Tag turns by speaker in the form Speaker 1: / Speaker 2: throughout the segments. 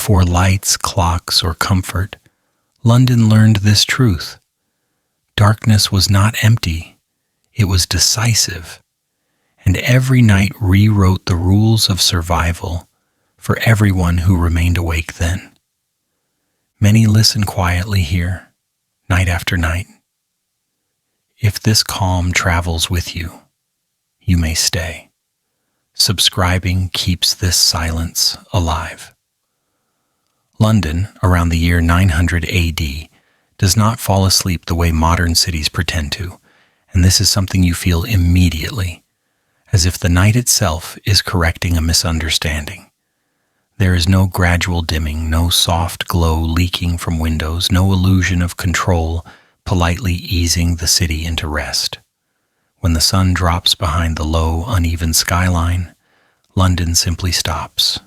Speaker 1: Before lights, clocks, or comfort, London learned this truth. Darkness was not empty, it was decisive, and every night rewrote the rules of survival for everyone who remained awake then. Many listen quietly here, night after night. If this calm travels with you, you may stay. Subscribing keeps this silence alive. London, around the year 900 AD, does not fall asleep the way modern cities pretend to, and this is something you feel immediately, as if the night itself is correcting a misunderstanding. There is no gradual dimming, no soft glow leaking from windows, no illusion of control politely easing the city into rest. When the sun drops behind the low, uneven skyline, London simply stops.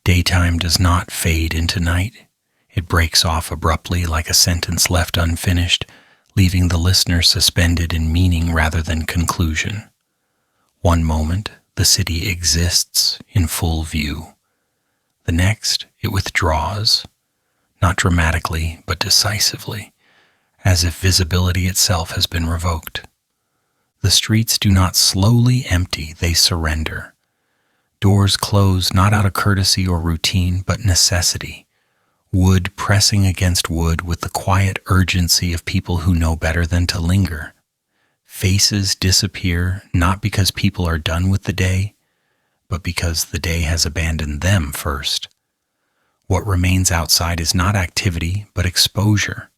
Speaker 1: Daytime does not fade into night. It breaks off abruptly like a sentence left unfinished, leaving the listener suspended in meaning rather than conclusion. One moment, the city exists in full view. The next, it withdraws, not dramatically, but decisively, as if visibility itself has been revoked. The streets do not slowly empty, they surrender. Doors close not out of courtesy or routine, but necessity. Wood pressing against wood with the quiet urgency of people who know better than to linger. Faces disappear not because people are done with the day, but because the day has abandoned them first. What remains outside is not activity, but exposure.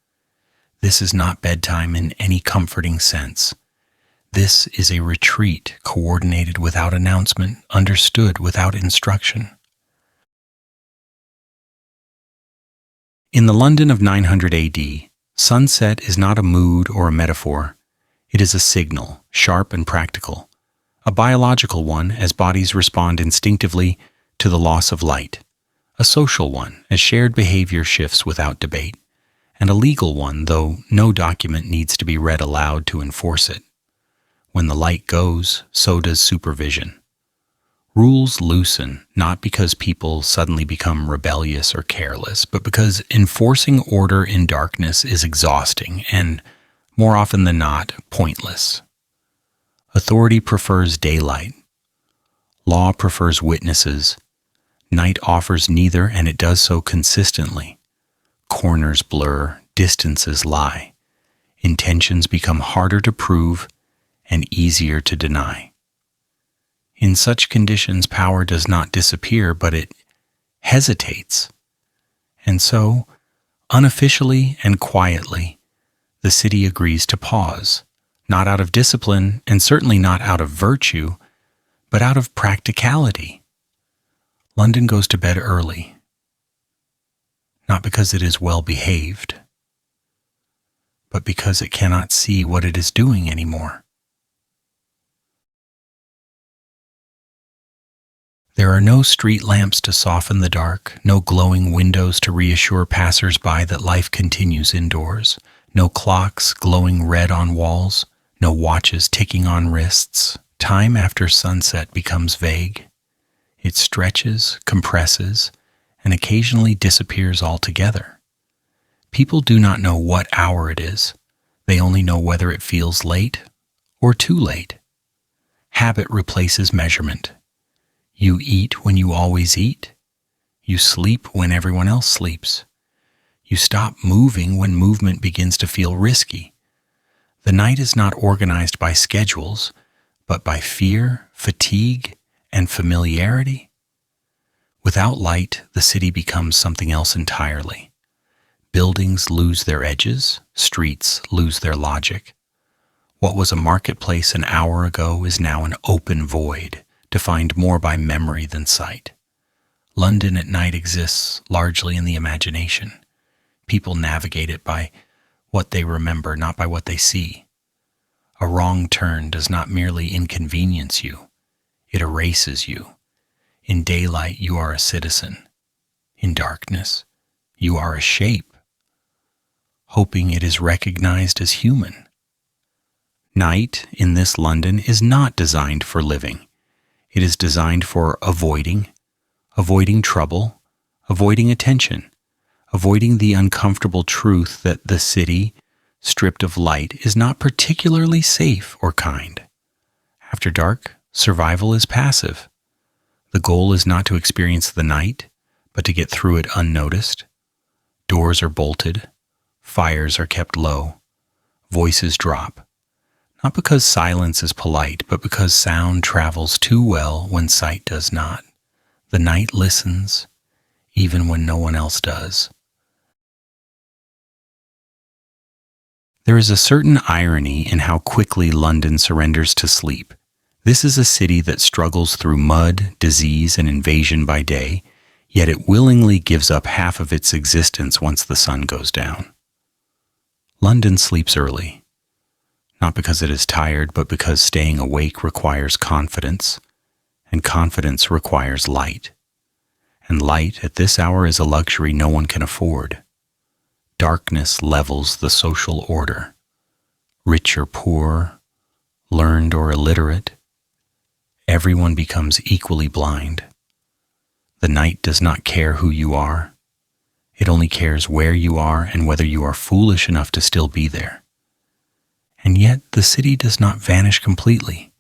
Speaker 1: This is not bedtime in any comforting sense. This is a retreat coordinated without announcement, understood without instruction. In the London of 900 AD, sunset is not a mood or a metaphor. It is a signal, sharp and practical. A biological one, as bodies respond instinctively to the loss of light. A social one, as shared behavior shifts without debate. And a legal one, though no document needs to be read aloud to enforce it. When the light goes, so does supervision. Rules loosen, not because people suddenly become rebellious or careless, but because enforcing order in darkness is exhausting and, more often than not, pointless. Authority prefers daylight. Law prefers witnesses. Night offers neither, and it does so consistently. Corners blur, distances lie. Intentions become harder to prove and easier to deny. In such conditions, power does not disappear, but it hesitates. And so, unofficially and quietly, the city agrees to pause, not out of discipline and certainly not out of virtue, but out of practicality. London goes to bed early, not because it is well behaved, but because it cannot see what it is doing anymore. There are no street lamps to soften the dark, no glowing windows to reassure passers-by that life continues indoors, no clocks glowing red on walls, no watches ticking on wrists. Time after sunset becomes vague. It stretches, compresses, and occasionally disappears altogether. People do not know what hour it is. They only know whether it feels late or too late. Habit replaces measurement. You eat when you always eat. You sleep when everyone else sleeps. You stop moving when movement begins to feel risky. The night is not organized by schedules, but by fear, fatigue, and familiarity. Without light, the city becomes something else entirely. Buildings lose their edges, streets lose their logic. What was a marketplace an hour ago is now an open void, defined more by memory than sight. London at night exists largely in the imagination. People navigate it by what they remember, not by what they see. A wrong turn does not merely inconvenience you, it erases you. In daylight, you are a citizen. In darkness, you are a shape, hoping it is recognized as human. Night in this London is not designed for living. It is designed for avoiding trouble, avoiding attention, avoiding the uncomfortable truth that the city, stripped of light, is not particularly safe or kind. After dark, survival is passive. The goal is not to experience the night, but to get through it unnoticed. Doors are bolted, fires are kept low, voices drop, not because silence is polite, but because sound travels too well when sight does not. The night listens, even when no one else does. There is a certain irony in how quickly London surrenders to sleep. This is a city that struggles through mud, disease, and invasion by day, yet it willingly gives up half of its existence once the sun goes down. London sleeps early, not because it is tired, but because staying awake requires confidence, and confidence requires light. And light at this hour is a luxury no one can afford. Darkness levels the social order. Rich or poor, learned or illiterate, everyone becomes equally blind. The night does not care who you are. It only cares where you are and whether you are foolish enough to still be there. And yet the city does not vanish completely.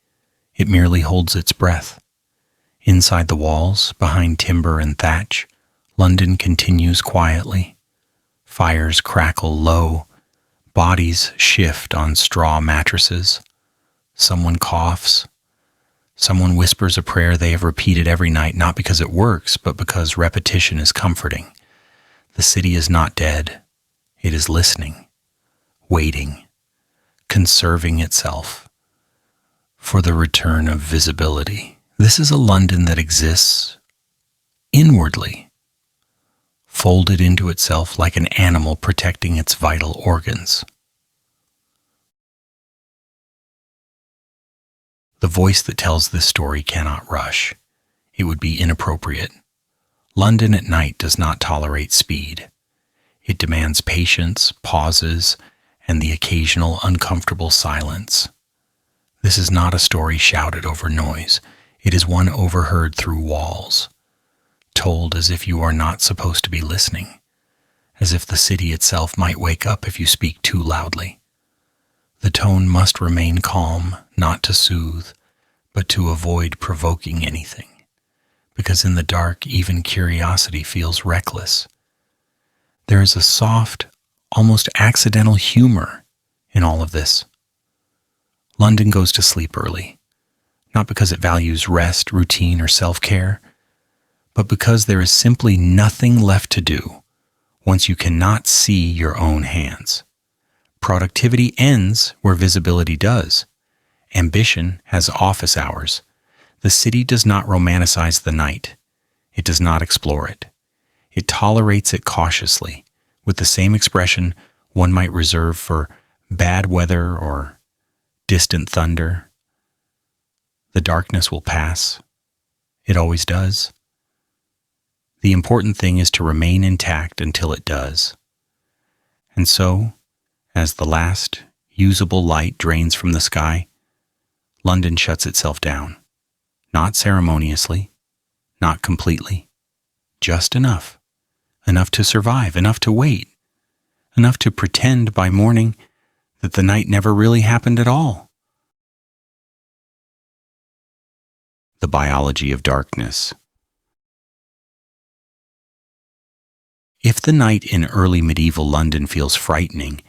Speaker 1: It merely holds its breath. Inside the walls, behind timber and thatch, London continues quietly. Fires crackle low. Bodies shift on straw mattresses. Someone coughs. Someone whispers a prayer they have repeated every night, not because it works, but because repetition is comforting. The city is not dead. It is listening, waiting, conserving itself for the return of visibility. This is a London that exists inwardly, folded into itself like an animal protecting its vital organs. The voice that tells this story cannot rush. It would be inappropriate. London at night does not tolerate speed. It demands patience, pauses, and the occasional uncomfortable silence. This is not a story shouted over noise. It is one overheard through walls, told as if you are not supposed to be listening, as if the city itself might wake up if you speak too loudly. The tone must remain calm, not to soothe, but to avoid provoking anything, because in the dark, even curiosity feels reckless. There is a soft, almost accidental humor in all of this. London goes to sleep early, not because it values rest, routine, or self-care, but because there is simply nothing left to do once you cannot see your own hands. Productivity ends where visibility does. Ambition has office hours. The city does not romanticize the night. It does not explore it. It tolerates it cautiously, with the same expression one might reserve for bad weather or distant thunder. The darkness will pass. It always does. The important thing is to remain intact until it does. And so, as the last usable light drains from the sky, London shuts itself down. Not ceremoniously, not completely, just enough. Enough to survive, enough to wait, enough to pretend by morning that the night never really happened at all. The biology of darkness. If the night in early medieval London feels frightening,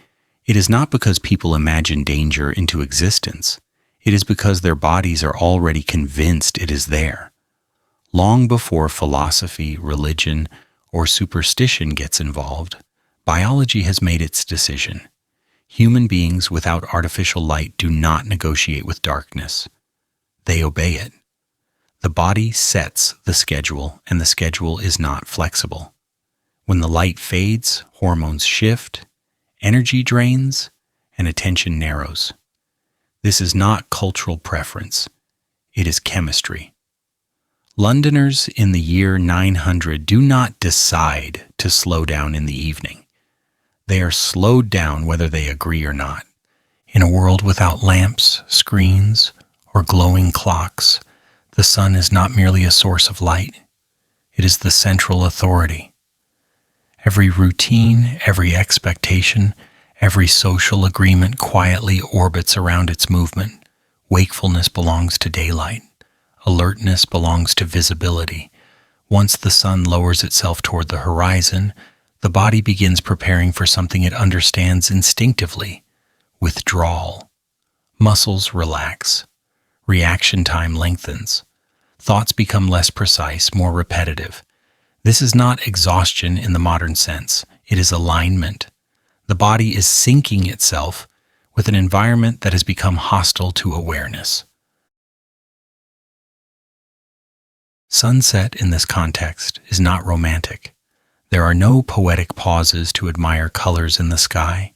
Speaker 1: it is not because people imagine danger into existence. It is because their bodies are already convinced it is there. Long before philosophy, religion, or superstition gets involved, biology has made its decision. Human beings without artificial light do not negotiate with darkness. They obey it. The body sets the schedule, and the schedule is not flexible. When the light fades, hormones shift, energy drains, and attention narrows. This is not cultural preference. It is chemistry. Londoners in the year 900 do not decide to slow down in the evening. They are slowed down whether they agree or not. In a world without lamps, screens, or glowing clocks, the sun is not merely a source of light. It is the central authority. Every routine, every expectation, every social agreement quietly orbits around its movement. Wakefulness belongs to daylight. Alertness belongs to visibility. Once the sun lowers itself toward the horizon, the body begins preparing for something it understands instinctively: withdrawal. Muscles relax. Reaction time lengthens. Thoughts become less precise, more repetitive. This is not exhaustion in the modern sense. It is alignment. The body is syncing itself with an environment that has become hostile to awareness. Sunset in this context is not romantic. There are no poetic pauses to admire colors in the sky.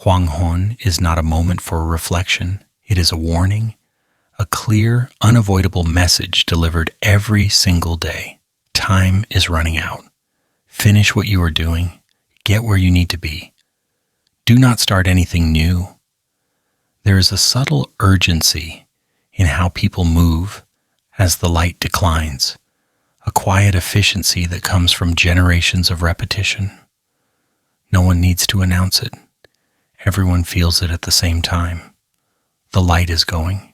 Speaker 1: Huanghon is not a moment for reflection. It is a warning, a clear, unavoidable message delivered every single day. Time is running out. Finish what you are doing. Get where you need to be. Do not start anything new. There is a subtle urgency in how people move as the light declines, a quiet efficiency that comes from generations of repetition. No one needs to announce it. Everyone feels it at the same time. The light is going.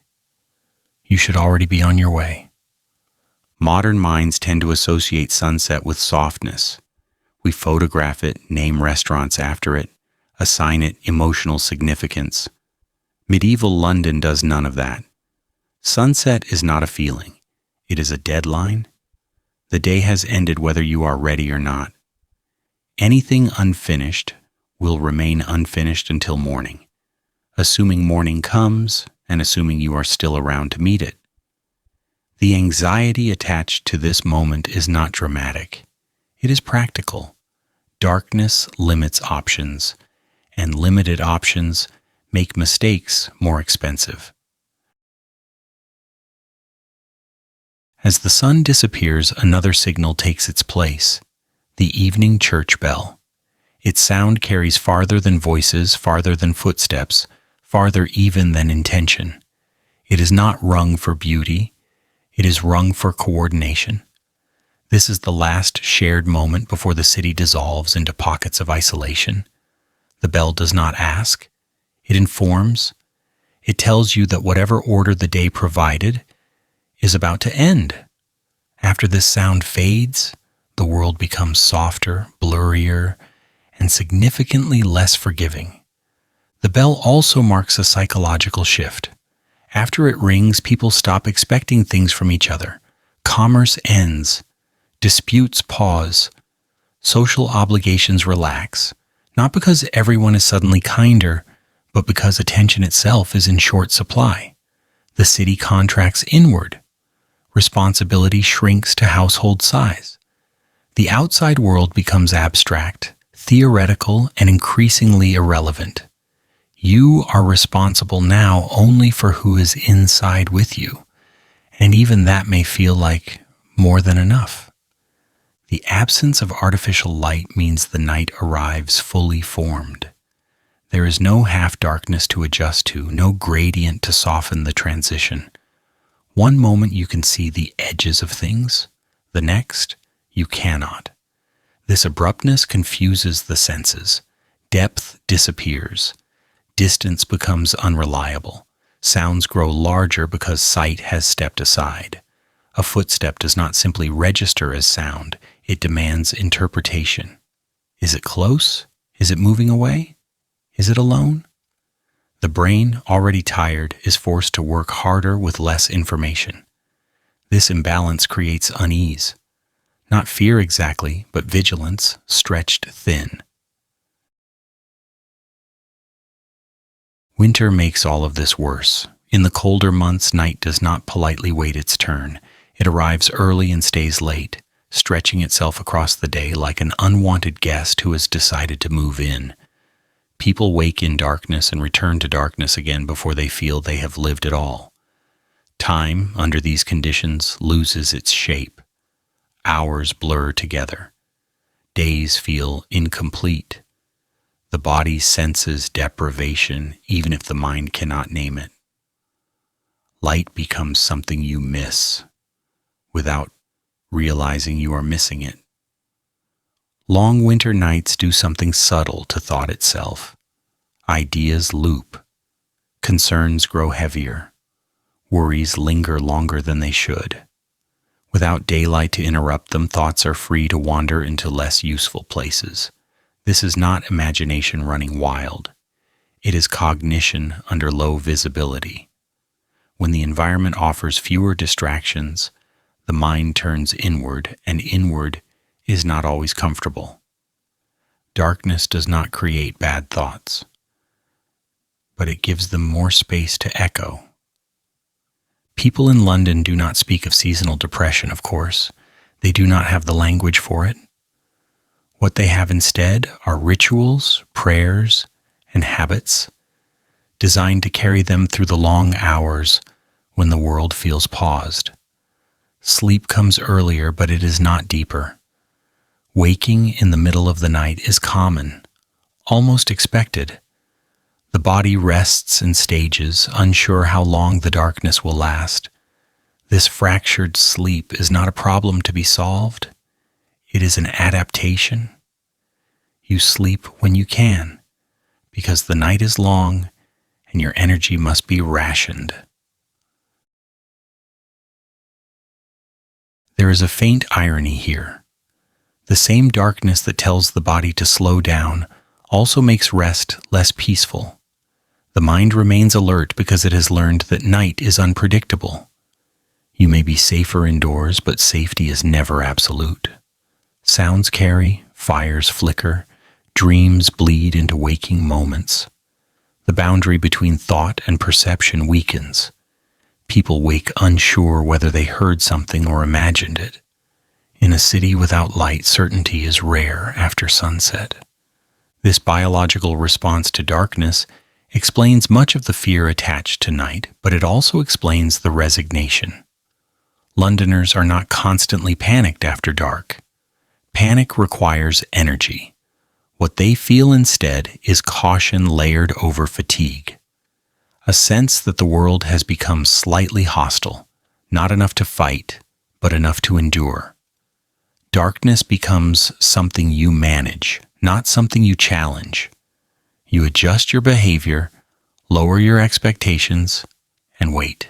Speaker 1: You should already be on your way. Modern minds tend to associate sunset with softness. We photograph it, name restaurants after it, assign it emotional significance. Medieval London does none of that. Sunset is not a feeling. It is a deadline. The day has ended whether you are ready or not. Anything unfinished will remain unfinished until morning, assuming morning comes and assuming you are still around to meet it. The anxiety attached to this moment is not dramatic. It is practical. Darkness limits options, and limited options make mistakes more expensive. As the sun disappears, another signal takes its place: the evening church bell. Its sound carries farther than voices, farther than footsteps, farther even than intention. It is not rung for beauty. It is rung for coordination. This is the last shared moment before the city dissolves into pockets of isolation. The bell does not ask. It informs. It tells you that whatever order the day provided is about to end. After this sound fades, the world becomes softer, blurrier, and significantly less forgiving. The bell also marks a psychological shift. After it rings, people stop expecting things from each other. Commerce ends. Disputes pause. Social obligations relax, not because everyone is suddenly kinder, but because attention itself is in short supply. The city contracts inward. Responsibility shrinks to household size. The outside world becomes abstract, theoretical, and increasingly irrelevant. You are responsible now only for who is inside with you, and even that may feel like more than enough. The absence of artificial light means the night arrives fully formed. There is no half-darkness to adjust to, no gradient to soften the transition. One moment you can see the edges of things, the next you cannot. This abruptness confuses the senses. Depth disappears. Distance becomes unreliable. Sounds grow larger because sight has stepped aside. A footstep does not simply register as sound, it demands interpretation. Is it close? Is it moving away? Is it alone? The brain, already tired, is forced to work harder with less information. This imbalance creates unease. Not fear exactly, but vigilance stretched thin. Winter makes all of this worse. In the colder months, night does not politely wait its turn. It arrives early and stays late, stretching itself across the day like an unwanted guest who has decided to move in. People wake in darkness and return to darkness again before they feel they have lived at all. Time, under these conditions, loses its shape. Hours blur together. Days feel incomplete. The body senses deprivation even if the mind cannot name it. Light becomes something you miss without realizing you are missing it. Long winter nights do something subtle to thought itself. Ideas loop. Concerns grow heavier. Worries linger longer than they should. Without daylight to interrupt them, thoughts are free to wander into less useful places. This is not imagination running wild. It is cognition under low visibility. When the environment offers fewer distractions, the mind turns inward, and inward is not always comfortable. Darkness does not create bad thoughts, but it gives them more space to echo. People in London do not speak of seasonal depression, of course. They do not have the language for it. What they have instead are rituals, prayers, and habits designed to carry them through the long hours when the world feels paused. Sleep comes earlier, but it is not deeper. Waking in the middle of the night is common, almost expected. The body rests in stages, unsure how long the darkness will last. This fractured sleep is not a problem to be solved. It is an adaptation. You sleep when you can, because the night is long and your energy must be rationed. There is a faint irony here. The same darkness that tells the body to slow down also makes rest less peaceful. The mind remains alert because it has learned that night is unpredictable. You may be safer indoors, but safety is never absolute. Sounds carry, fires flicker, dreams bleed into waking moments. The boundary between thought and perception weakens. People wake unsure whether they heard something or imagined it. In a city without light, certainty is rare after sunset. This biological response to darkness explains much of the fear attached to night, but it also explains the resignation. Londoners are not constantly panicked after dark. Panic requires energy. What they feel instead is caution layered over fatigue. A sense that the world has become slightly hostile, not enough to fight, but enough to endure. Darkness becomes something you manage, not something you challenge. You adjust your behavior, lower your expectations, and wait.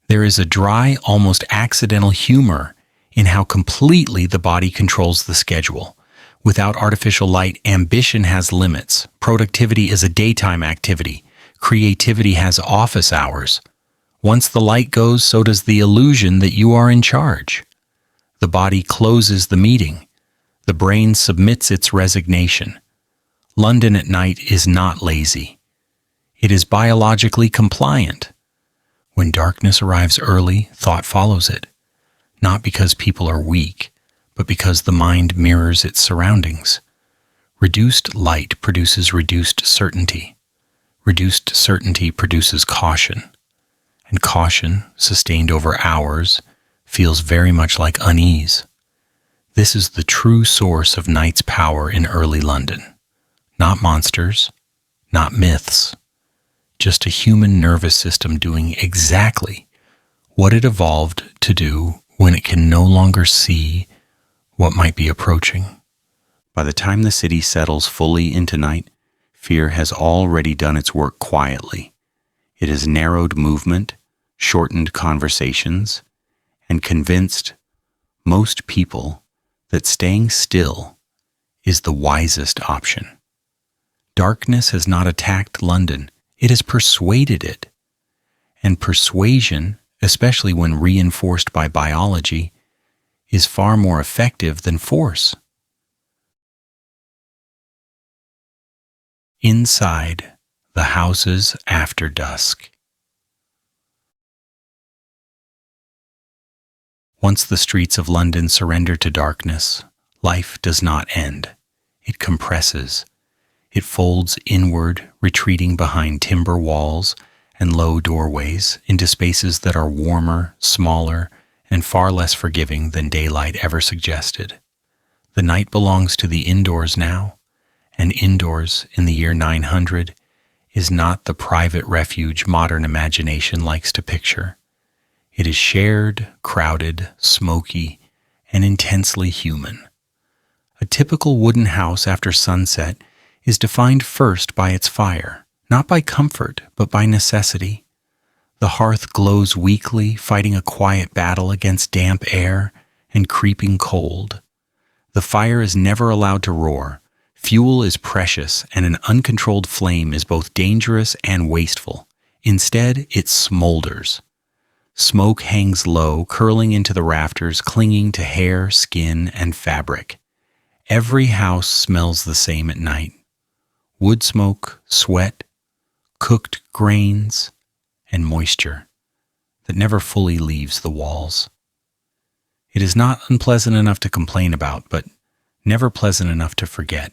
Speaker 1: There is a dry, almost accidental humor in how completely the body controls the schedule. Without artificial light, ambition has limits. Productivity is a daytime activity. Creativity has office hours. Once the light goes, so does the illusion that you are in charge. The body closes the meeting. The brain submits its resignation. London at night is not lazy. It is biologically compliant. When darkness arrives early, thought follows it, not because people are weak, but because the mind mirrors its surroundings. Reduced light produces reduced certainty. Reduced certainty produces caution. And caution, sustained over hours, feels very much like unease. This is the true source of night's power in early London. Not monsters, not myths, just a human nervous system doing exactly what it evolved to do when it can no longer see what might be approaching. By the time the city settles fully into night, fear has already done its work quietly. It has narrowed movement, shortened conversations, and convinced most people that staying still is the wisest option. Darkness has not attacked London, it has persuaded it. And persuasion, especially when reinforced by biology, is far more effective than force. Inside the houses after dusk. Once the streets of London surrender to darkness, life does not end. It compresses. It folds inward, retreating behind timber walls and low doorways into spaces that are warmer, smaller, and far less forgiving than daylight ever suggested. The night belongs to the indoors now, and indoors in the year 900 is not the private refuge modern imagination likes to picture. It is shared, crowded, smoky, and intensely human. A typical wooden house after sunset is defined first by its fire, not by comfort, but by necessity. The hearth glows weakly, fighting a quiet battle against damp air and creeping cold. The fire is never allowed to roar. Fuel is precious, and an uncontrolled flame is both dangerous and wasteful. Instead, it smolders. Smoke hangs low, curling into the rafters, clinging to hair, skin, and fabric. Every house smells the same at night. Wood smoke, sweat, cooked grains, and moisture that never fully leaves the walls. It is not unpleasant enough to complain about, but never pleasant enough to forget.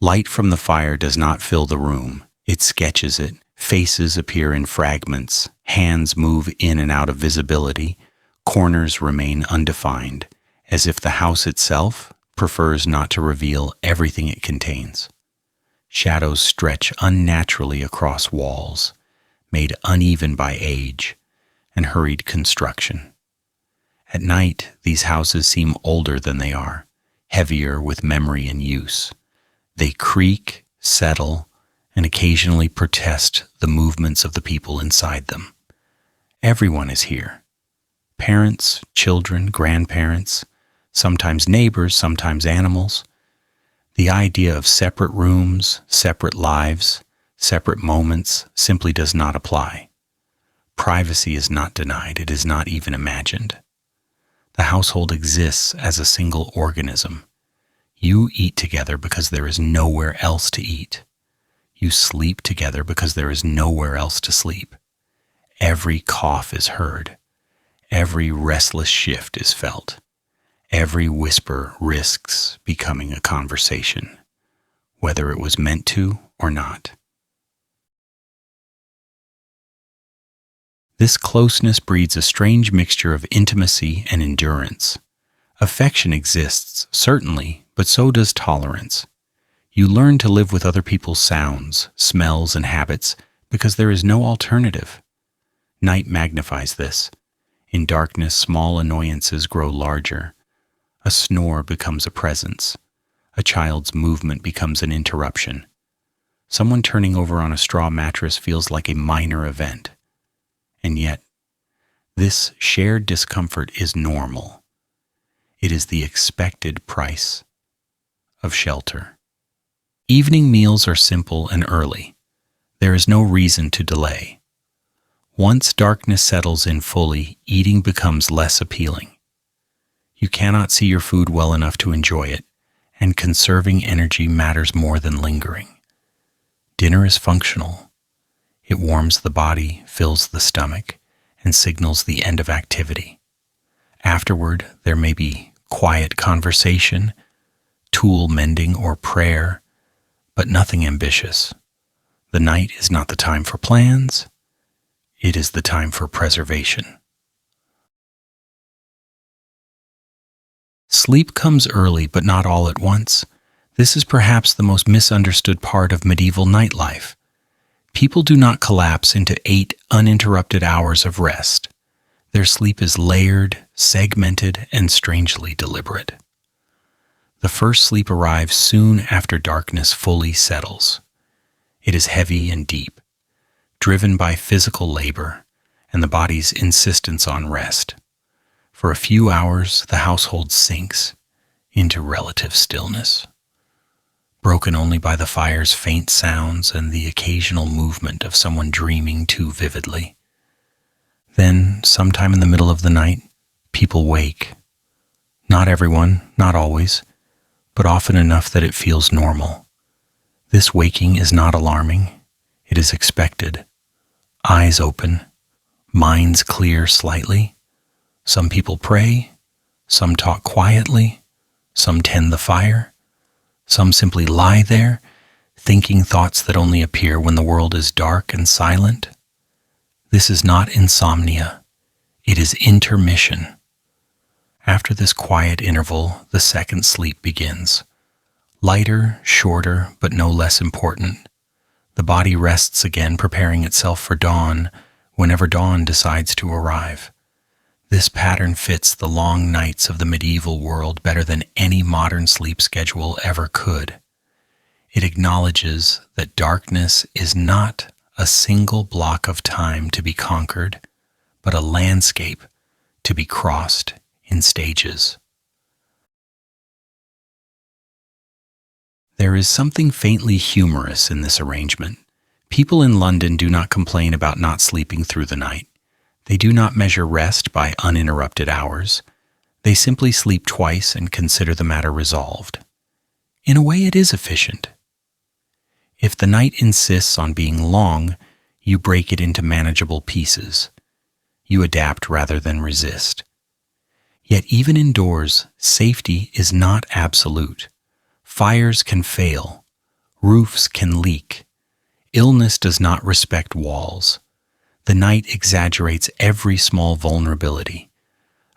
Speaker 1: Light from the fire does not fill the room. It sketches it. Faces appear in fragments. Hands move in and out of visibility. Corners remain undefined, as if the house itself prefers not to reveal everything it contains. Shadows stretch unnaturally across walls, made uneven by age and hurried construction. At night, these houses seem older than they are, heavier with memory and use. They creak, settle, and occasionally protest the movements of the people inside them. Everyone is here. Parents, children, grandparents, sometimes neighbors, sometimes animals. The idea of separate rooms, separate lives, separate moments simply does not apply. Privacy is not denied, it is not even imagined. The household exists as a single organism. You eat together because there is nowhere else to eat. You sleep together because there is nowhere else to sleep. Every cough is heard. Every restless shift is felt. Every whisper risks becoming a conversation, whether it was meant to or not. This closeness breeds a strange mixture of intimacy and endurance. Affection exists, certainly, but so does tolerance. You learn to live with other people's sounds, smells, and habits because there is no alternative. Night magnifies this. In darkness, small annoyances grow larger. A snore becomes a presence. A child's movement becomes an interruption. Someone turning over on a straw mattress feels like a minor event. And yet, this shared discomfort is normal. It is the expected price of shelter. Evening meals are simple and early. There is no reason to delay. Once darkness settles in fully, eating becomes less appealing. You cannot see your food well enough to enjoy it, and conserving energy matters more than lingering. Dinner is functional. It warms the body, fills the stomach, and signals the end of activity. Afterward, there may be quiet conversation, tool mending, or prayer, but nothing ambitious. The night is not the time for plans. It is the time for preservation. Sleep comes early, but not all at once. This is perhaps the most misunderstood part of medieval nightlife. People do not collapse into 8 uninterrupted hours of rest. Their sleep is layered, segmented, and strangely deliberate. The first sleep arrives soon after darkness fully settles. It is heavy and deep, driven by physical labor and the body's insistence on rest. For a few hours, the household sinks into relative stillness, broken only by the fire's faint sounds and the occasional movement of someone dreaming too vividly. Then, sometime in the middle of the night, people wake. Not everyone, not always, but often enough that it feels normal. This waking is not alarming. It is expected. Eyes open, minds clear slightly. Some people pray, some talk quietly, some tend the fire, some simply lie there, thinking thoughts that only appear when the world is dark and silent. This is not insomnia. It is intermission. After this quiet interval, the second sleep begins. Lighter, shorter, but no less important. The body rests again, preparing itself for dawn, whenever dawn decides to arrive. This pattern fits the long nights of the medieval world better than any modern sleep schedule ever could. It acknowledges that darkness is not a single block of time to be conquered, but a landscape to be crossed in stages. There is something faintly humorous in this arrangement. People in London do not complain about not sleeping through the night. They do not measure rest by uninterrupted hours. They simply sleep twice and consider the matter resolved. In a way, it is efficient. If the night insists on being long, you break it into manageable pieces. You adapt rather than resist. Yet even indoors, safety is not absolute. Fires can fail. Roofs can leak. Illness does not respect walls. The night exaggerates every small vulnerability.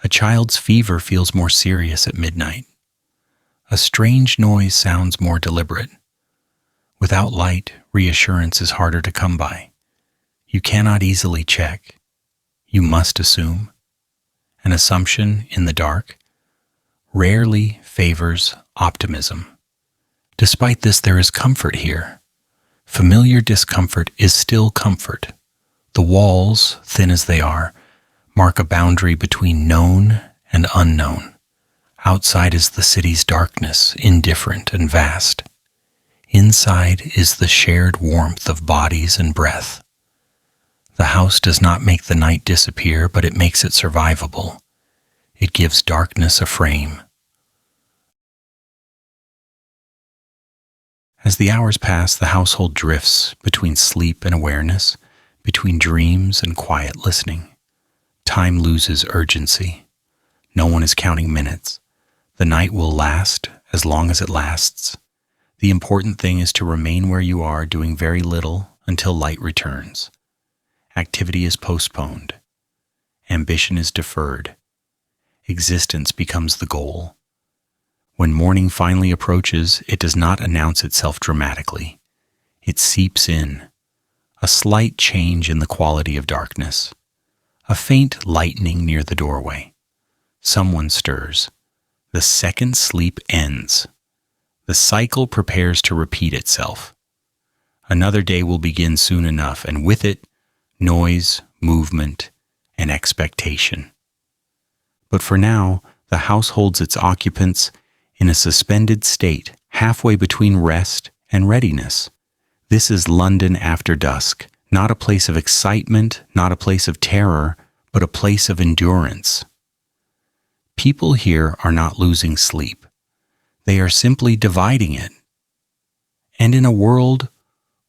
Speaker 1: A child's fever feels more serious at midnight. A strange noise sounds more deliberate. Without light, reassurance is harder to come by. You cannot easily check. You must assume. An assumption in the dark rarely favors optimism. Despite this, there is comfort here. Familiar discomfort is still comfort. The walls, thin as they are, mark a boundary between known and unknown. Outside is the city's darkness, indifferent and vast. Inside is the shared warmth of bodies and breath. The house does not make the night disappear, but it makes it survivable. It gives darkness a frame. As the hours pass, the household drifts between sleep and awareness, between dreams and quiet listening. Time loses urgency. No one is counting minutes. The night will last as long as it lasts. The important thing is to remain where you are, doing very little until light returns. Activity is postponed. Ambition is deferred. Existence becomes the goal. When morning finally approaches, it does not announce itself dramatically. It seeps in. A slight change in the quality of darkness. A faint lightening near the doorway. Someone stirs. The second sleep ends. The cycle prepares to repeat itself. Another day will begin soon enough, and with it, noise, movement, and expectation. But for now, the house holds its occupants in a suspended state, halfway between rest and readiness. This is London after dusk, not a place of excitement, not a place of terror, but a place of endurance. People here are not losing sleep. They are simply dividing it. And in a world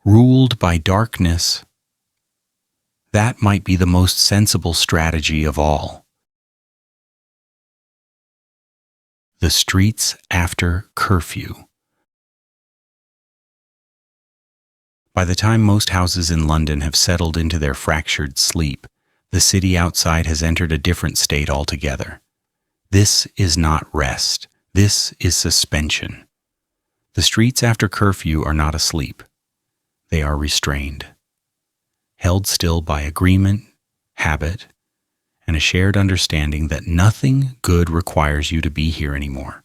Speaker 1: ruled by darkness, that might be the most sensible strategy of all. The streets after curfew. By the time most houses in London have settled into their fractured sleep, the city outside has entered a different state altogether. This is not rest. This is suspension. The streets after curfew are not asleep. They are restrained, held still by agreement, habit, and a shared understanding that nothing good requires you to be here anymore.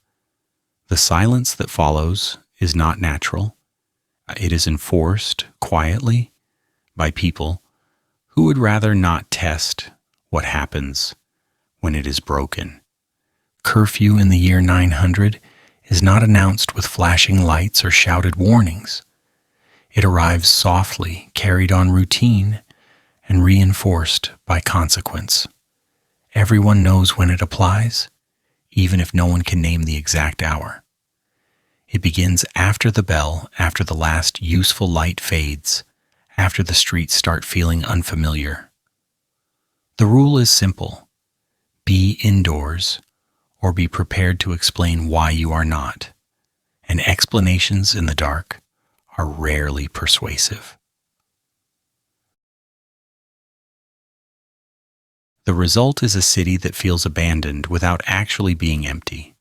Speaker 1: The silence that follows is not natural. It is enforced quietly by people who would rather not test what happens when it is broken. Curfew in the year 900 is not announced with flashing lights or shouted warnings. It arrives softly, carried on routine, and reinforced by consequence. Everyone knows when it applies, even if no one can name the exact hour. It begins after the bell, after the last useful light fades, after the streets start feeling unfamiliar. The rule is simple. Be indoors, or be prepared to explain why you are not. And explanations in the dark are rarely persuasive. The result is a city that feels abandoned without actually being empty.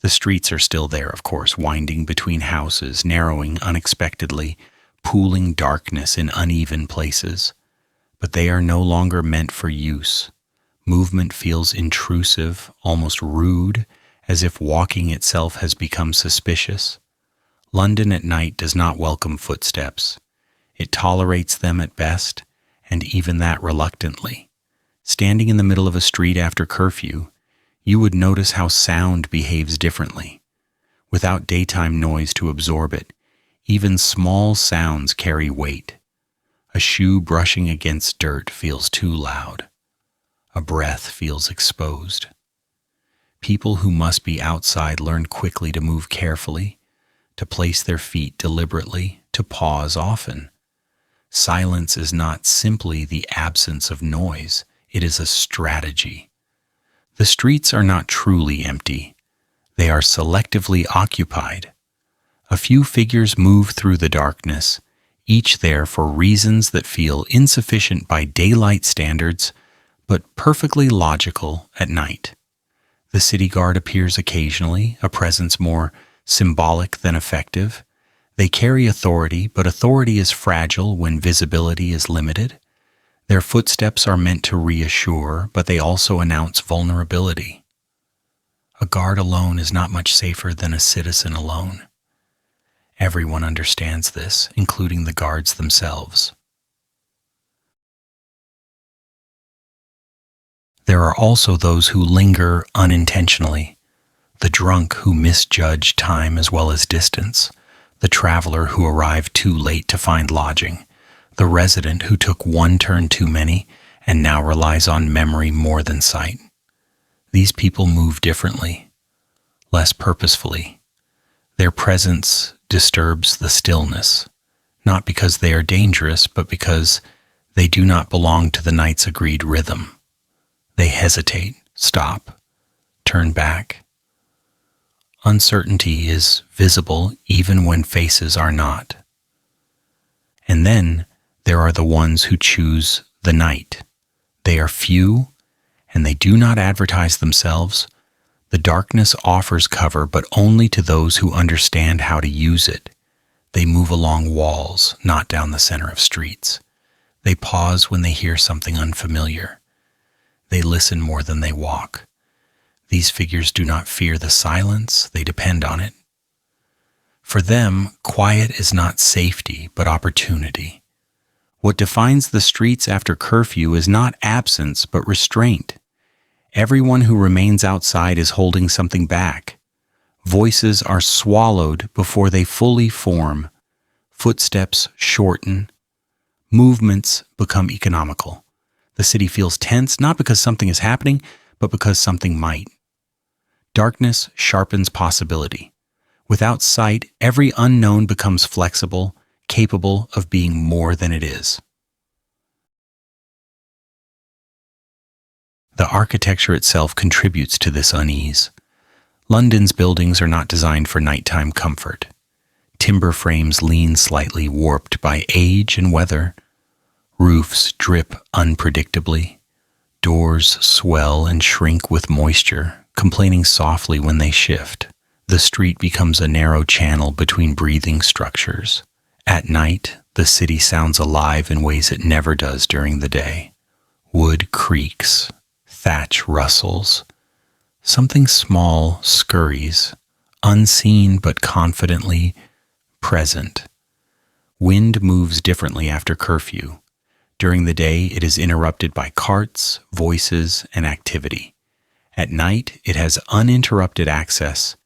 Speaker 1: The streets are still there, of course, winding between houses, narrowing unexpectedly, pooling darkness in uneven places. but they are no longer meant for use. Movement feels intrusive, almost rude, as if walking itself has become suspicious. London at night does not welcome footsteps. It tolerates them at best, and even that reluctantly. Standing in the middle of a street after curfew, you would notice how sound behaves differently. Without daytime noise to absorb it, even small sounds carry weight. A shoe brushing against dirt feels too loud. A breath feels exposed. People who must be outside learn quickly to move carefully, to place their feet deliberately, to pause often. Silence is not simply the absence of noise, it is a strategy. The streets are not truly empty. They are selectively occupied. A few figures move through the darkness, each there for reasons that feel insufficient by daylight standards, but perfectly logical at night. The city guard appears occasionally, a presence more symbolic than effective. They carry authority, but authority is fragile when visibility is limited. Their footsteps are meant to reassure, but they also announce vulnerability. A guard alone is not much safer than a citizen alone. Everyone understands this, including the guards themselves. There are also those who linger unintentionally, the drunk who misjudge time as well as distance, the traveler who arrived too late to find lodging, the resident who took one turn too many and now relies on memory more than sight. These people move differently, less purposefully. Their presence disturbs the stillness, not because they are dangerous, but because they do not belong to the night's agreed rhythm. They hesitate, stop, turn back. Uncertainty is visible even when faces are not. And then there are the ones who choose the night. They are few, and they do not advertise themselves. The darkness offers cover, but only to those who understand how to use it. They move along walls, not down the center of streets. They pause when they hear something unfamiliar. They listen more than they walk. These figures do not fear the silence, they depend on it. For them, quiet is not safety, but opportunity. What defines the streets after curfew is not absence, but restraint. Everyone who remains outside is holding something back. Voices are swallowed before they fully form. Footsteps shorten. Movements become economical. The city feels tense, not because something is happening, but because something might. Darkness sharpens possibility. Without sight, every unknown becomes flexible, capable of being more than it is. The architecture itself contributes to this unease. London's buildings are not designed for nighttime comfort. Timber frames lean slightly, warped by age and weather. Roofs drip unpredictably. Doors swell and shrink with moisture, complaining softly when they shift. The street becomes a narrow channel between breathing structures. At night, the city sounds alive in ways it never does during the day. Wood creaks, thatch rustles. Something small scurries, unseen but confidently present. Wind moves differently after curfew. During the day, it is interrupted by carts, voices, and activity. At night, it has uninterrupted access.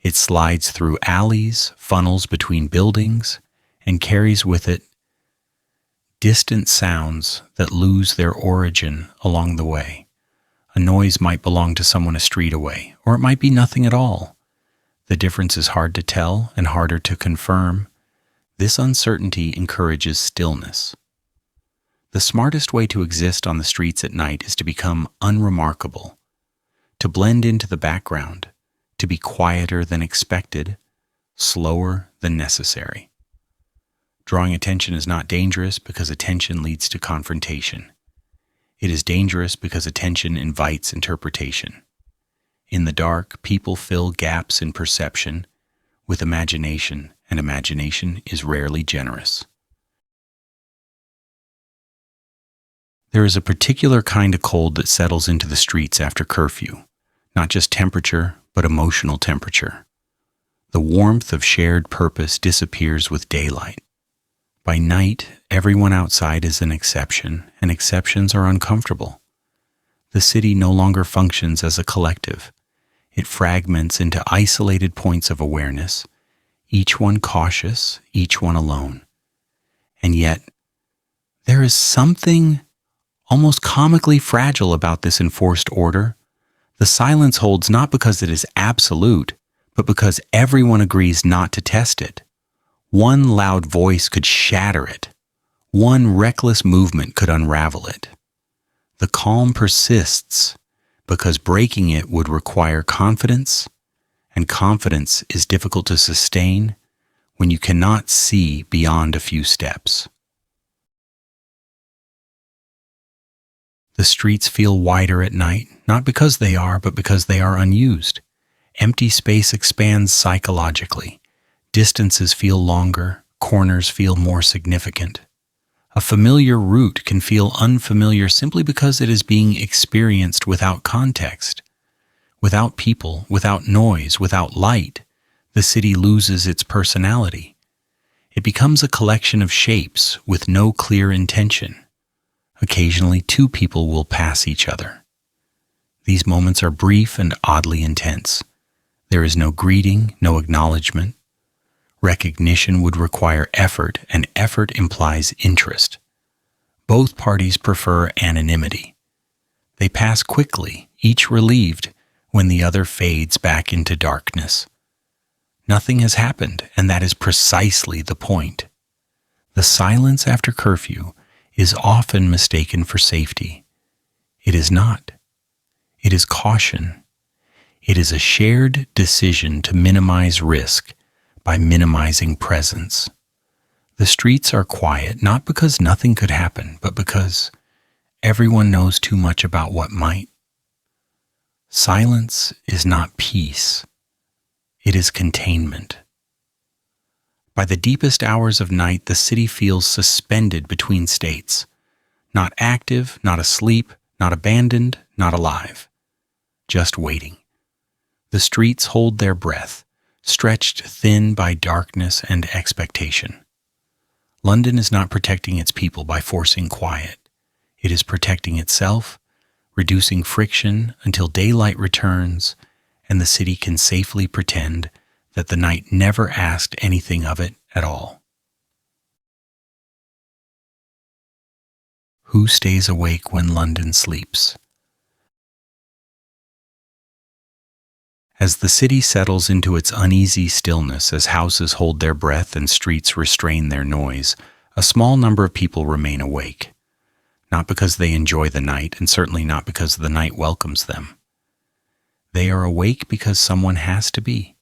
Speaker 1: It slides through alleys, funnels between buildings, and carries with it distant sounds that lose their origin along the way. A noise might belong to someone a street away, or it might be nothing at all. The difference is hard to tell and harder to confirm. This uncertainty encourages stillness. The smartest way to exist on the streets at night is to become unremarkable, to blend into the background, to be quieter than expected, slower than necessary. Drawing attention is not dangerous because attention leads to confrontation. It is dangerous because attention invites interpretation. In the dark, people fill gaps in perception with imagination, and imagination is rarely generous. There is a particular kind of cold that settles into the streets after curfew, not just temperature, but emotional temperature. The warmth of shared purpose disappears with daylight. By night, everyone outside is an exception, and exceptions are uncomfortable. The city no longer functions as a collective. It fragments into isolated points of awareness, each one cautious, each one alone. And yet, there is something almost comically fragile about this enforced order. The silence holds not because it is absolute, but because everyone agrees not to test it. One loud voice could shatter it. One reckless movement could unravel it. The calm persists because breaking it would require confidence, and confidence is difficult to sustain when you cannot see beyond a few steps. The streets feel wider at night, not because they are, but because they are unused. Empty space expands psychologically. Distances feel longer, corners feel more significant. A familiar route can feel unfamiliar simply because it is being experienced without context. Without people, without noise, without light, the city loses its personality. It becomes a collection of shapes with no clear intention. Occasionally, two people will pass each other. These moments are brief and oddly intense. There is no greeting, no acknowledgement. Recognition would require effort, and effort implies interest. Both parties prefer anonymity. They pass quickly, each relieved, when the other fades back into darkness. Nothing has happened, and that is precisely the point. The silence after curfew is often mistaken for safety. It is not. It is caution. It is a shared decision to minimize risk by minimizing presence. The streets are quiet not because nothing could happen, but because everyone knows too much about what might. Silence is not peace. It is containment. By the deepest hours of night, the city feels suspended between states. Not active, not asleep, not abandoned, not alive. Just waiting. The streets hold their breath, stretched thin by darkness and expectation. London is not protecting its people by forcing quiet. It is protecting itself, reducing friction until daylight returns and the city can safely pretend that the night never asked anything of it at all. Who stays awake when London sleeps? As the city settles into its uneasy stillness, as houses hold their breath and streets restrain their noise, a small number of people remain awake. Not because they enjoy the night, and certainly not because the night welcomes them. They are awake because someone has to be,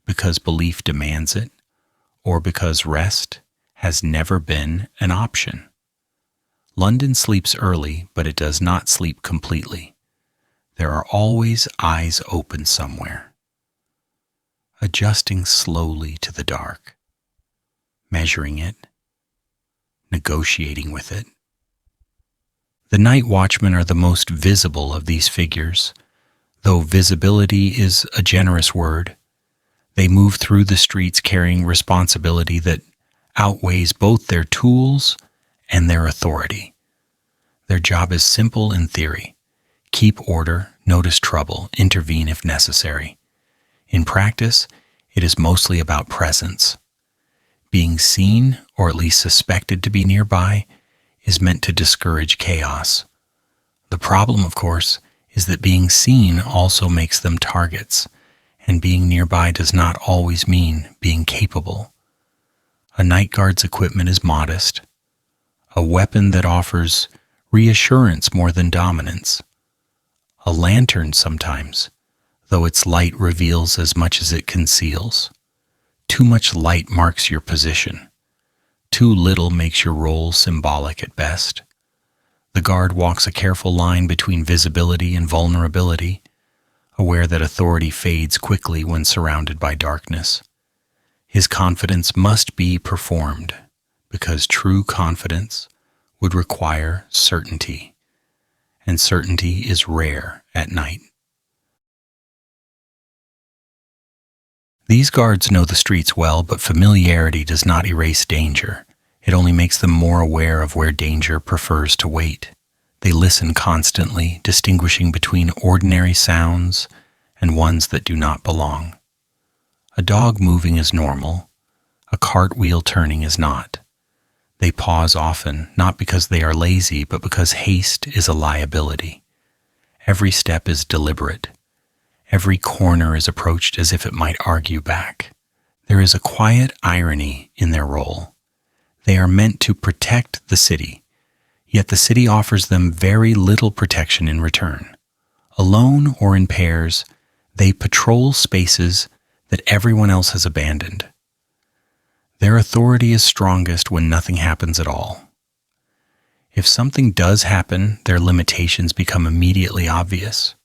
Speaker 1: because belief demands it, or because rest has never been an option. London sleeps early, but it does not sleep completely. There are always eyes open somewhere, adjusting slowly to the dark, measuring it, negotiating with it. The night watchmen are the most visible of these figures, though visibility is a generous word. They move through the streets carrying responsibility that outweighs both their tools and their authority. Their job is simple in theory. Keep order, notice trouble, intervene if necessary. In practice, it is mostly about presence. Being seen, or at least suspected to be nearby, is meant to discourage chaos. The problem, of course, is that being seen also makes them targets, and being nearby does not always mean being capable. A night guard's equipment is modest, a weapon that offers reassurance more than dominance. A lantern sometimes, though its light reveals as much as it conceals. Too much light marks your position. Too little makes your role symbolic at best. The guard walks a careful line between visibility and vulnerability, aware that authority fades quickly when surrounded by darkness. His confidence must be performed, because true confidence, would require certainty, and certainty is rare at night. These guards know the streets well, but familiarity does not erase danger. It only makes them more aware of where danger prefers to wait. They listen constantly, distinguishing between ordinary sounds and ones that do not belong. A dog moving is normal. A cartwheel turning is not. They pause often, not because they are lazy, but because haste is a liability. Every step is deliberate. Every corner is approached as if it might argue back. There is a quiet irony in their role. They are meant to protect the city, yet the city offers them very little protection in return. Alone or in pairs, they patrol spaces that everyone else has abandoned. Their authority is strongest when nothing happens at all. If something does happen, their limitations become immediately obvious.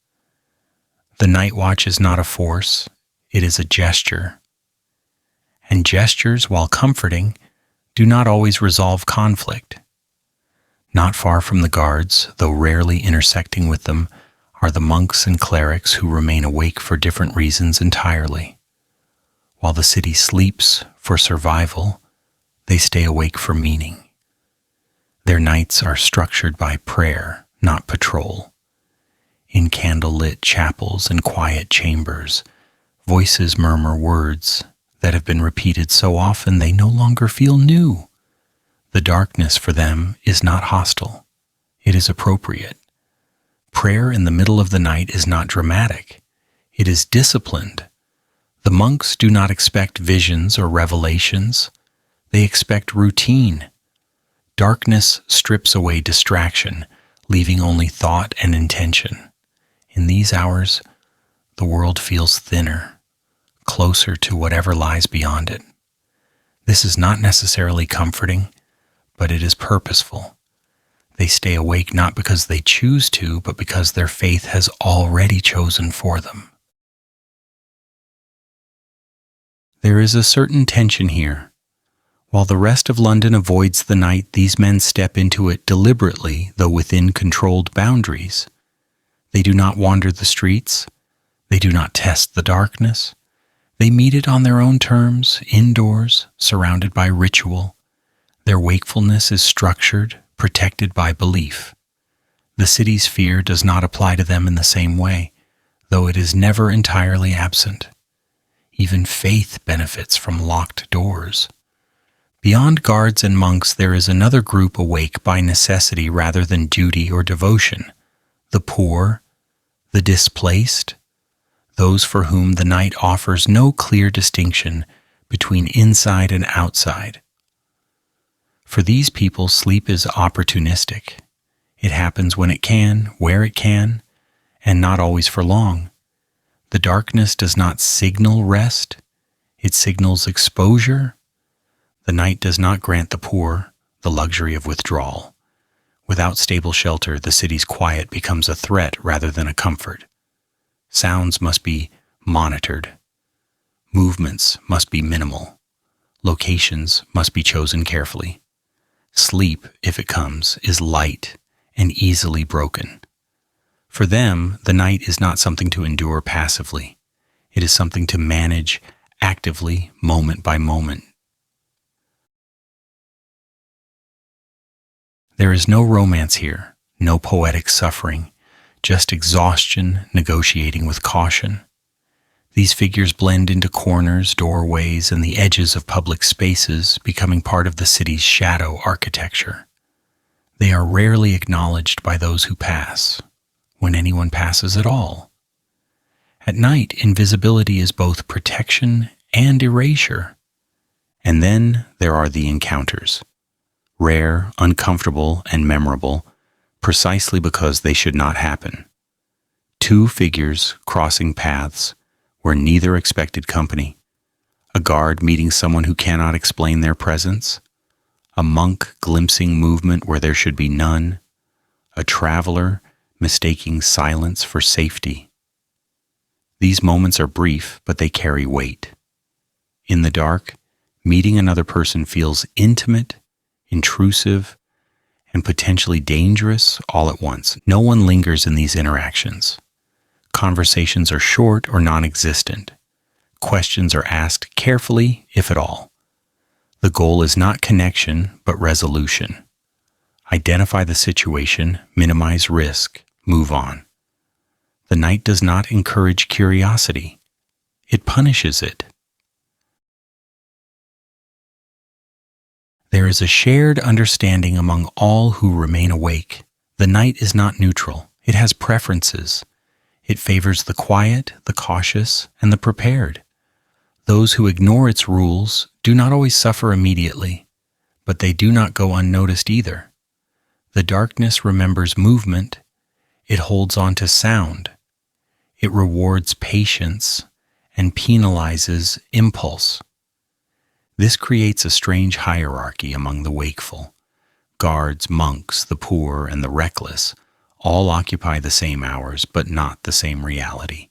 Speaker 1: The night watch is not a force, it is a gesture. And gestures, while comforting, do not always resolve conflict. Not far from the guards, though rarely intersecting with them, are the monks and clerics who remain awake for different reasons entirely. While the city sleeps for survival, they stay awake for meaning. Their nights are structured by prayer, not patrol. In candlelit chapels and quiet chambers, voices murmur words that have been repeated so often they no longer feel new. The darkness for them is not hostile. It is appropriate. Prayer in the middle of the night is not dramatic. It is disciplined. The monks do not expect visions or revelations. They expect routine. Darkness strips away distraction, leaving only thought and intention. In these hours, the world feels thinner, closer to whatever lies beyond it. This is not necessarily comforting, but it is purposeful. They stay awake not because they choose to, but because their faith has already chosen for them. There is a certain tension here. While the rest of London avoids the night, these men step into it deliberately, though within controlled boundaries. They do not wander the streets. They do not test the darkness. They meet it on their own terms, indoors, surrounded by ritual. Their wakefulness is structured, protected by belief. The city's fear does not apply to them in the same way, though it is never entirely absent. Even faith benefits from locked doors. Beyond guards and monks, there is another group awake by necessity rather than duty or devotion: the poor, the displaced, those for whom the night offers no clear distinction between inside and outside. For these people, sleep is opportunistic. It happens when it can, where it can, and not always for long. The darkness does not signal rest, it signals exposure. The night does not grant the poor the luxury of withdrawal. Without stable shelter, the city's quiet becomes a threat rather than a comfort. Sounds must be monitored. Movements must be minimal. Locations must be chosen carefully. Sleep, if it comes, is light and easily broken. For them, the night is not something to endure passively. It is something to manage actively, moment by moment. There is no romance here, no poetic suffering, just exhaustion negotiating with caution. These figures blend into corners, doorways, and the edges of public spaces, becoming part of the city's shadow architecture. They are rarely acknowledged by those who pass, when anyone passes at all. At night, invisibility is both protection and erasure. And then there are the encounters, rare, uncomfortable, and memorable, precisely because they should not happen. Two figures crossing paths where neither expected company, a guard meeting someone who cannot explain their presence, a monk glimpsing movement where there should be none, a traveler mistaking silence for safety. These moments are brief, but they carry weight. In the dark, meeting another person feels intimate, intrusive, and potentially dangerous all at once. No one lingers in these interactions. Conversations are short or non-existent. Questions are asked carefully, if at all. The goal is not connection, but resolution. Identify the situation, minimize risk, move on. The night does not encourage curiosity. It punishes it. There is a shared understanding among all who remain awake. The night is not neutral. It has preferences. It favors the quiet, the cautious, and the prepared. Those who ignore its rules do not always suffer immediately, but they do not go unnoticed either. The darkness remembers movement. It holds on to sound. It rewards patience and penalizes impulse. This creates a strange hierarchy among the wakeful. Guards, monks, the poor, and the reckless all occupy the same hours, but not the same reality.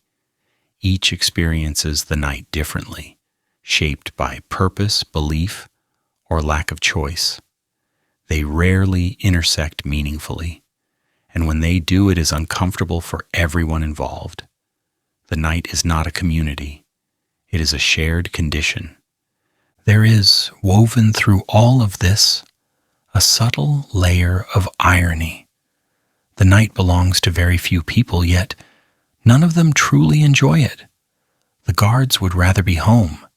Speaker 1: Each experiences the night differently, shaped by purpose, belief, or lack of choice. They rarely intersect meaningfully, and when they do, it is uncomfortable for everyone involved. The night is not a community. It is a shared condition. There is, woven through all of this, a subtle layer of irony. The night belongs to very few people, yet none of them truly enjoy it. The guards would rather be home.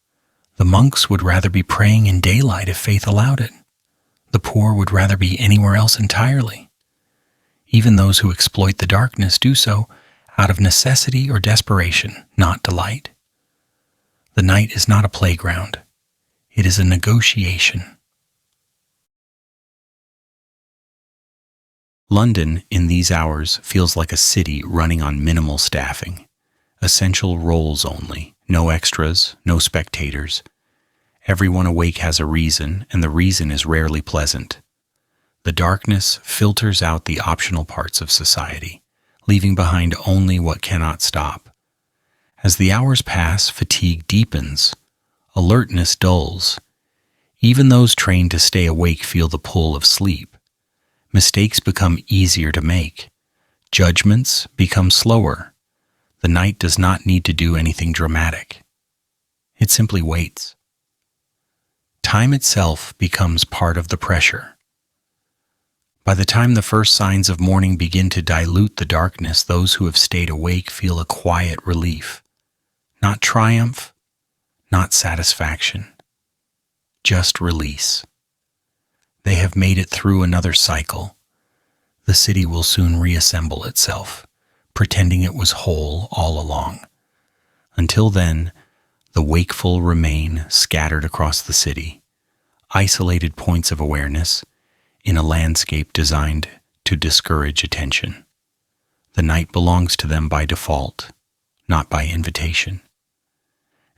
Speaker 1: The monks would rather be praying in daylight if faith allowed it. The poor would rather be anywhere else entirely. Even those who exploit the darkness do so out of necessity or desperation, not delight. The night is not a playground. It is a negotiation. London, in these hours, feels like a city running on minimal staffing. Essential roles only, no extras, no spectators. Everyone awake has a reason, and the reason is rarely pleasant. The darkness filters out the optional parts of society, leaving behind only what cannot stop. As the hours pass, fatigue deepens. Alertness dulls. Even those trained to stay awake feel the pull of sleep. Mistakes become easier to make. Judgments become slower. The night does not need to do anything dramatic. It simply waits. Time itself becomes part of the pressure. By the time the first signs of morning begin to dilute the darkness, those who have stayed awake feel a quiet relief. Not triumph, not satisfaction, just release. They have made it through another cycle. The city will soon reassemble itself, pretending it was whole all along. Until then, the wakeful remain scattered across the city, isolated points of awareness in a landscape designed to discourage attention. The night belongs to them by default, not by invitation.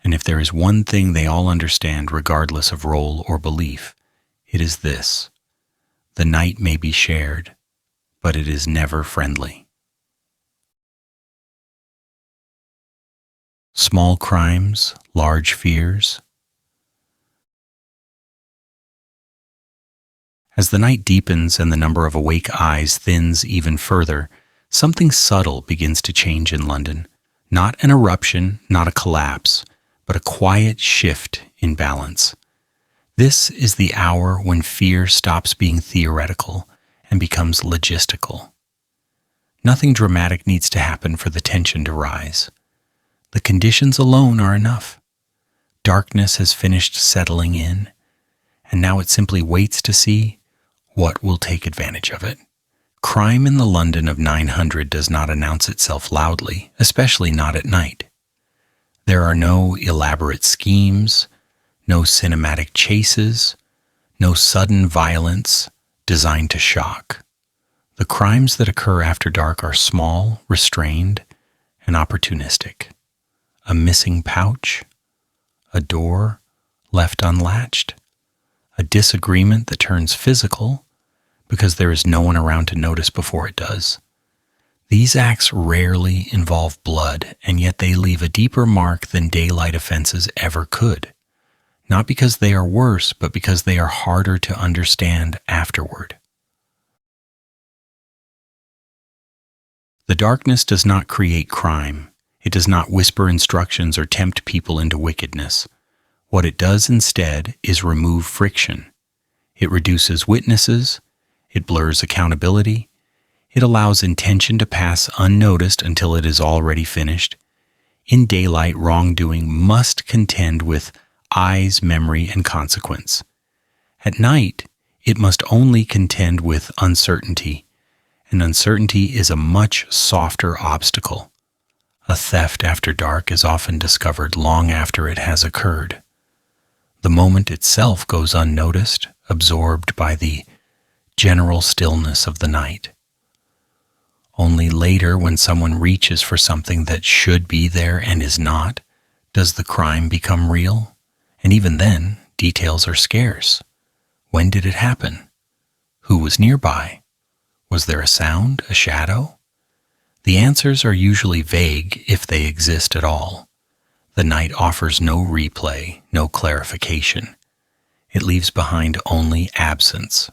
Speaker 1: And if there is one thing they all understand regardless of role or belief, it is this: the night may be shared, but it is never friendly. Small crimes, large fears. As the night deepens and the number of awake eyes thins even further, something subtle begins to change in London. Not an eruption, not a collapse, but a quiet shift in balance. This is the hour when fear stops being theoretical and becomes logistical. Nothing dramatic needs to happen for the tension to rise. The conditions alone are enough. Darkness has finished settling in, and now it simply waits to see what will take advantage of it. Crime in the London of 900 does not announce itself loudly, especially not at night. There are no elaborate schemes, no cinematic chases, no sudden violence designed to shock. The crimes that occur after dark are small, restrained, and opportunistic. A missing pouch, a door left unlatched, a disagreement that turns physical because there is no one around to notice before it does. These acts rarely involve blood, and yet they leave a deeper mark than daylight offenses ever could. Not because they are worse, but because they are harder to understand afterward. The darkness does not create crime. It does not whisper instructions or tempt people into wickedness. What it does instead is remove friction. It reduces witnesses. It blurs accountability. It allows intention to pass unnoticed until it is already finished. In daylight, wrongdoing must contend with eyes, memory, and consequence. At night, it must only contend with uncertainty, and uncertainty is a much softer obstacle. A theft after dark is often discovered long after it has occurred. The moment itself goes unnoticed, absorbed by the general stillness of the night. Only later, when someone reaches for something that should be there and is not, does the crime become real. And even then, details are scarce. When did it happen? Who was nearby? Was there a sound, a shadow? The answers are usually vague if they exist at all. The night offers no replay, no clarification. It leaves behind only absence.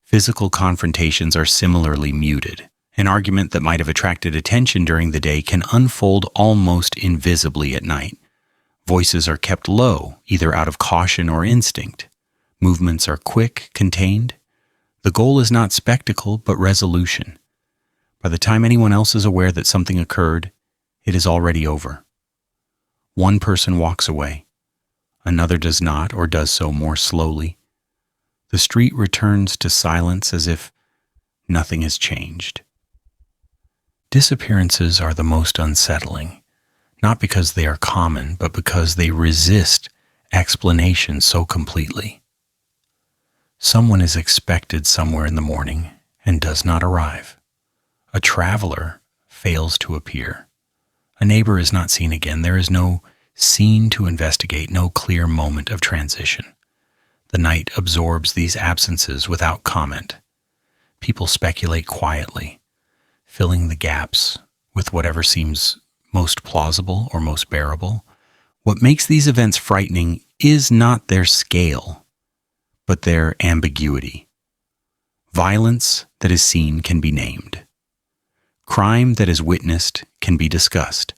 Speaker 1: Physical confrontations are similarly muted. An argument that might have attracted attention during the day can unfold almost invisibly at night. Voices are kept low, either out of caution or instinct. Movements are quick, contained. The goal is not spectacle, but resolution. By the time anyone else is aware that something occurred, it is already over. One person walks away. Another does not, or does so more slowly. The street returns to silence as if nothing has changed. Disappearances are the most unsettling, not because they are common, but because they resist explanation so completely. Someone is expected somewhere in the morning and does not arrive. A traveler fails to appear. A neighbor is not seen again. There is no scene to investigate, no clear moment of transition. The night absorbs these absences without comment. People speculate quietly, filling the gaps with whatever seems most plausible or most bearable. What makes these events frightening is not their scale, but their ambiguity. Violence that is seen can be named. Crime that is witnessed can be discussed.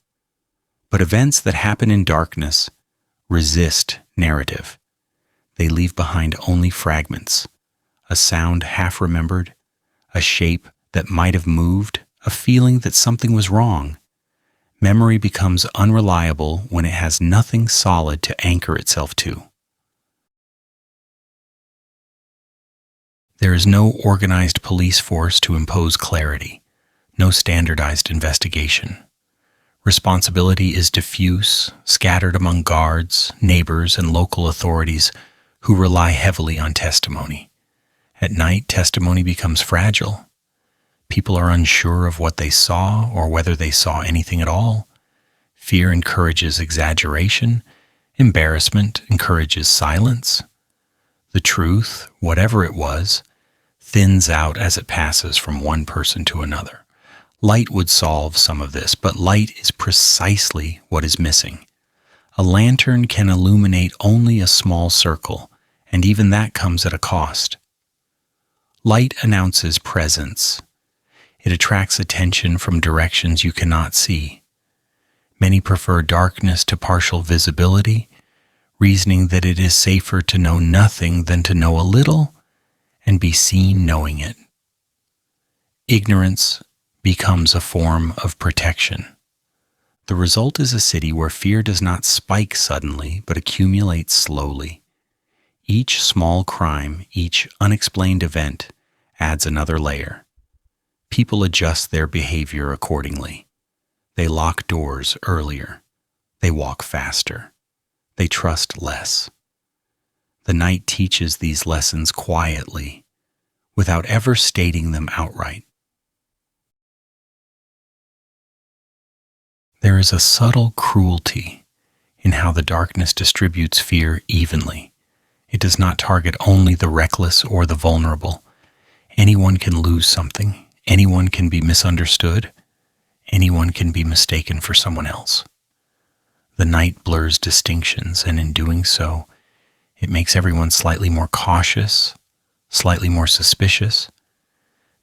Speaker 1: But events that happen in darkness resist narrative. They leave behind only fragments, a sound half remembered, a shape that might have moved, a feeling that something was wrong. Memory becomes unreliable when it has nothing solid to anchor itself to. There is no organized police force to impose clarity, no standardized investigation. Responsibility is diffuse, scattered among guards, neighbors, and local authorities who rely heavily on testimony. At night, testimony becomes fragile. People are unsure of what they saw or whether they saw anything at all. Fear encourages exaggeration. Embarrassment encourages silence. The truth, whatever it was, thins out as it passes from one person to another. Light would solve some of this, but light is precisely what is missing. A lantern can illuminate only a small circle, and even that comes at a cost. Light announces presence. It attracts attention from directions you cannot see. Many prefer darkness to partial visibility, reasoning that it is safer to know nothing than to know a little and be seen knowing it. Ignorance becomes a form of protection. The result is a city where fear does not spike suddenly, but accumulates slowly. Each small crime, each unexplained event, adds another layer. People adjust their behavior accordingly. They lock doors earlier. They walk faster. They trust less. The night teaches these lessons quietly, without ever stating them outright. There is a subtle cruelty in how the darkness distributes fear evenly. It does not target only the reckless or the vulnerable. Anyone can lose something. Anyone can be misunderstood. Anyone can be mistaken for someone else. The night blurs distinctions, and in doing so, it makes everyone slightly more cautious, slightly more suspicious.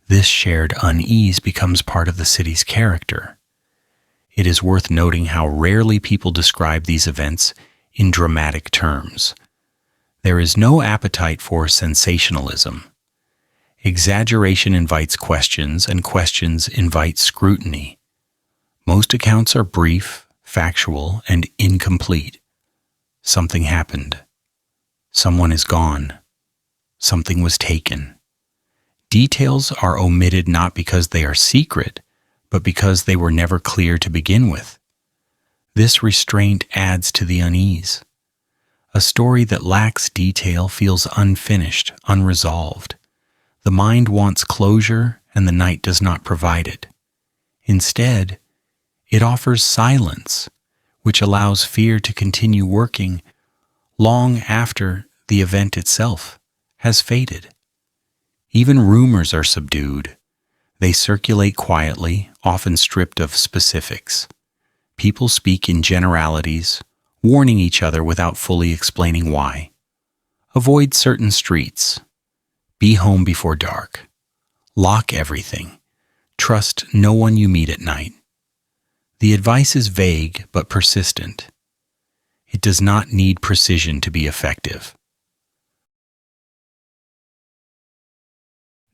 Speaker 1: This shared unease becomes part of the city's character. It is worth noting how rarely people describe these events in dramatic terms. There is no appetite for sensationalism. Exaggeration invites questions, and questions invite scrutiny. Most accounts are brief, factual, and incomplete. Something happened. Someone is gone. Something was taken. Details are omitted not because they are secret, but because they were never clear to begin with. This restraint adds to the unease. A story that lacks detail feels unfinished, unresolved. The mind wants closure, and the night does not provide it. Instead, it offers silence, which allows fear to continue working long after the event itself has faded. Even rumors are subdued. They circulate quietly, often stripped of specifics. People speak in generalities, warning each other without fully explaining why. Avoid certain streets. Be home before dark. Lock everything. Trust no one you meet at night. The advice is vague but persistent. It does not need precision to be effective.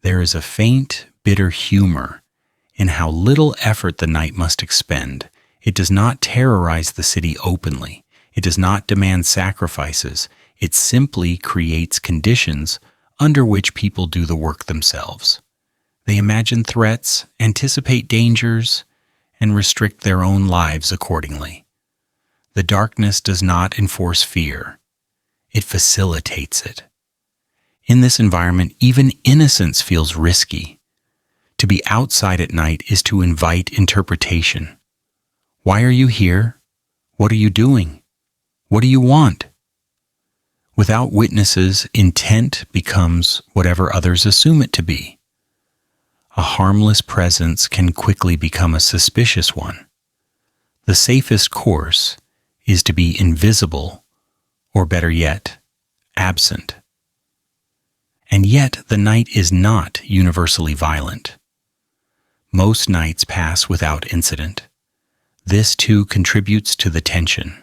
Speaker 1: There is a faint, bitter humor in how little effort the night must expend. It does not terrorize the city openly. It does not demand sacrifices. It simply creates conditions under which people do the work themselves. They imagine threats, anticipate dangers, and restrict their own lives accordingly. The darkness does not enforce fear. It facilitates it. In this environment, even innocence feels risky. To be outside at night is to invite interpretation. Why are you here? What are you doing? What do you want? Without witnesses, intent becomes whatever others assume it to be. A harmless presence can quickly become a suspicious one. The safest course is to be invisible, or better yet, absent. And yet the night is not universally violent. Most nights pass without incident. This too contributes to the tension.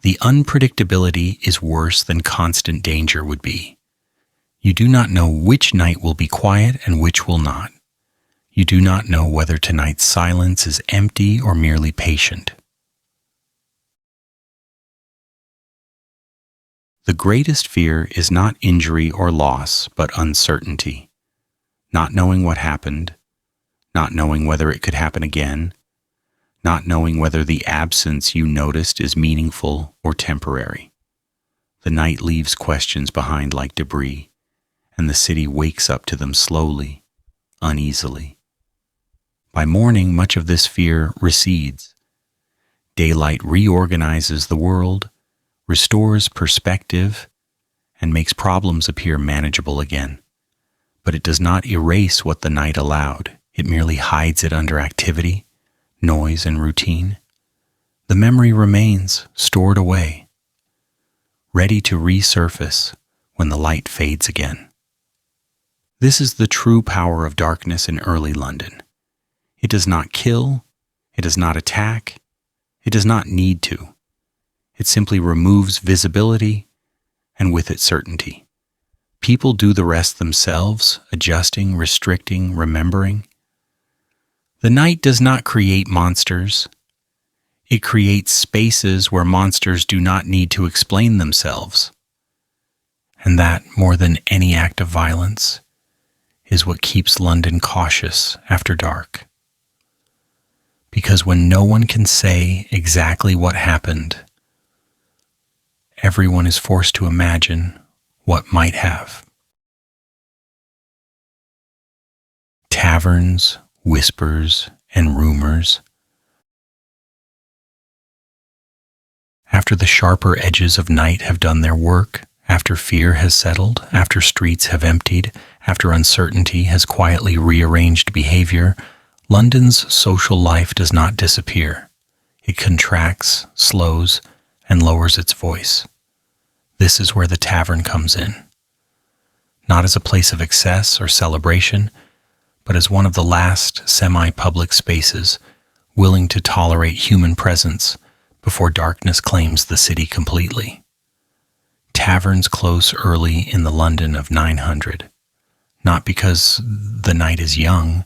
Speaker 1: The unpredictability is worse than constant danger would be. You do not know which night will be quiet and which will not. You do not know whether tonight's silence is empty or merely patient. The greatest fear is not injury or loss, but uncertainty. Not knowing what happened, not knowing whether it could happen again, not knowing whether the absence you noticed is meaningful or temporary. The night leaves questions behind like debris, and the city wakes up to them slowly, uneasily. By morning, much of this fear recedes. Daylight reorganizes the world, restores perspective, and makes problems appear manageable again. But it does not erase what the night allowed. It merely hides it under activity, noise, and routine. The memory remains stored away, ready to resurface when the light fades again. This is the true power of darkness in early London. It does not kill, it does not attack, it does not need to. It simply removes visibility, and with it certainty. People do the rest themselves, adjusting, restricting, remembering. The night does not create monsters. It creates spaces where monsters do not need to explain themselves. And that, more than any act of violence, is what keeps London cautious after dark. Because when no one can say exactly what happened, everyone is forced to imagine what might have. Taverns, whispers, and rumors. After the sharper edges of night have done their work, after fear has settled, after streets have emptied, after uncertainty has quietly rearranged behavior, London's social life does not disappear. It contracts, slows, and lowers its voice. This is where the tavern comes in. Not as a place of excess or celebration, but as one of the last semi-public spaces willing to tolerate human presence before darkness claims the city completely. Taverns close early in the London of 900, not because the night is young,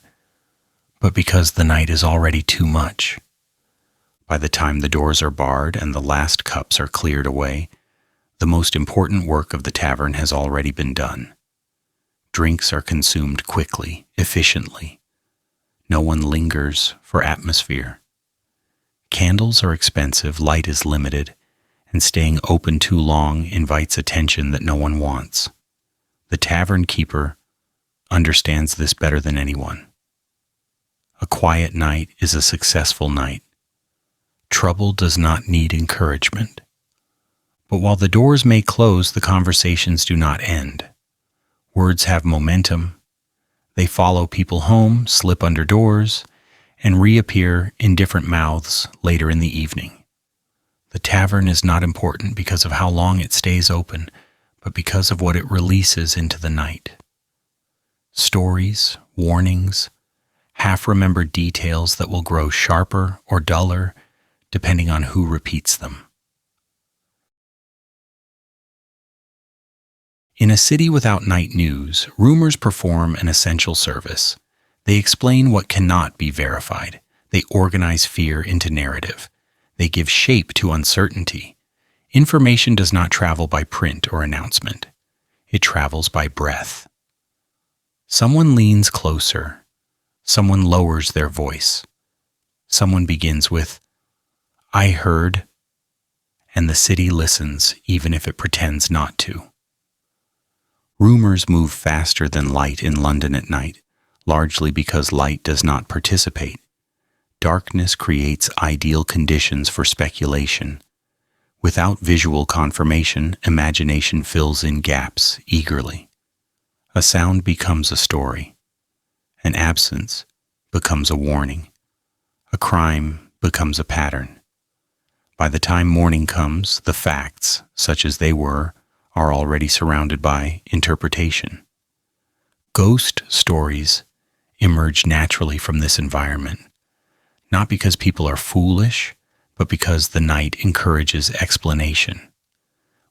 Speaker 1: but because the night is already too much. By the time the doors are barred and the last cups are cleared away, the most important work of the tavern has already been done. Drinks are consumed quickly, efficiently. No one lingers for atmosphere. Candles are expensive, light is limited, and staying open too long invites attention that no one wants. The tavern keeper understands this better than anyone. A quiet night is a successful night. Trouble does not need encouragement. But while the doors may close, the conversations do not end. Words have momentum. They follow people home, slip under doors, and reappear in different mouths later in the evening. The tavern is not important because of how long it stays open, but because of what it releases into the night. Stories, warnings, half-remembered details that will grow sharper or duller depending on who repeats them. In a city without night news, rumors perform an essential service. They explain what cannot be verified. They organize fear into narrative. They give shape to uncertainty. Information does not travel by print or announcement. It travels by breath. Someone leans closer. Someone lowers their voice. Someone begins with, "I heard," and the city listens even if it pretends not to. Rumors move faster than light in London at night, largely because light does not participate. Darkness creates ideal conditions for speculation. Without visual confirmation, imagination fills in gaps eagerly. A sound becomes a story. An absence becomes a warning. A crime becomes a pattern. By the time morning comes, the facts, such as they were, are already surrounded by interpretation. Ghost stories emerge naturally from this environment, not because people are foolish, but because the night encourages explanation.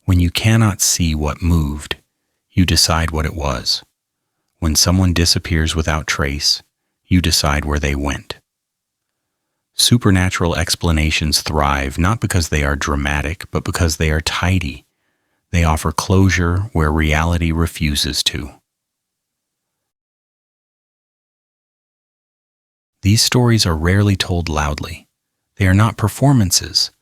Speaker 1: When you cannot see what moved, you decide what it was. When someone disappears without trace, you decide where they went. Supernatural explanations thrive not because they are dramatic, but because they are tidy. They offer closure where reality refuses to. These stories are rarely told loudly. They are not performances.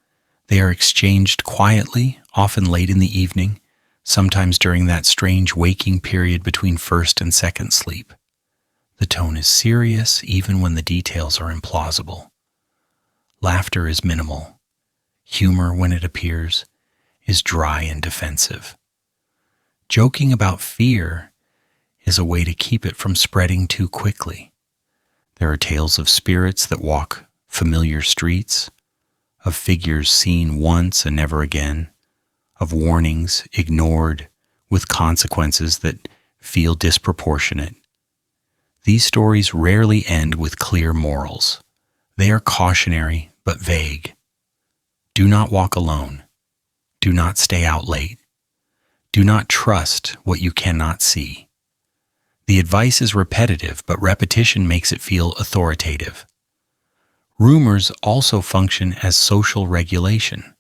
Speaker 1: They are exchanged quietly, often late in the evening, sometimes during that strange waking period between first and second sleep. The tone is serious even when the details are implausible. Laughter is minimal. Humor, when it appears, is dry and defensive. Joking about fear is a way to keep it from spreading too quickly. There are tales of spirits that walk familiar streets, of figures seen once and never again, of warnings ignored with consequences that feel disproportionate. These stories rarely end with clear morals. They are cautionary but vague. Do not walk alone. Do not stay out late. Do not trust what you cannot see. The advice is repetitive, but repetition makes it feel authoritative. Rumors also function as social regulation.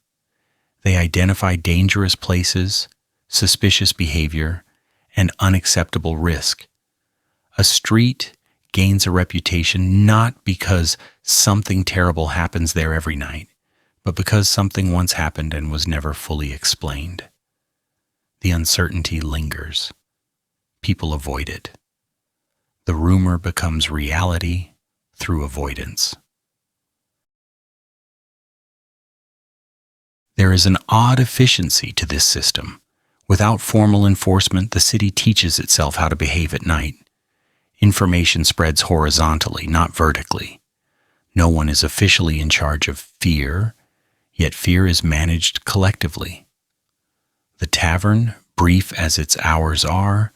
Speaker 1: They identify dangerous places, suspicious behavior, and unacceptable risk. A street gains a reputation not because something terrible happens there every night, but because something once happened and was never fully explained. The uncertainty lingers. People avoid it. The rumor becomes reality through avoidance. There is an odd efficiency to this system. Without formal enforcement, the city teaches itself how to behave at night. Information spreads horizontally, not vertically. No one is officially in charge of fear, yet fear is managed collectively. The tavern, brief as its hours are,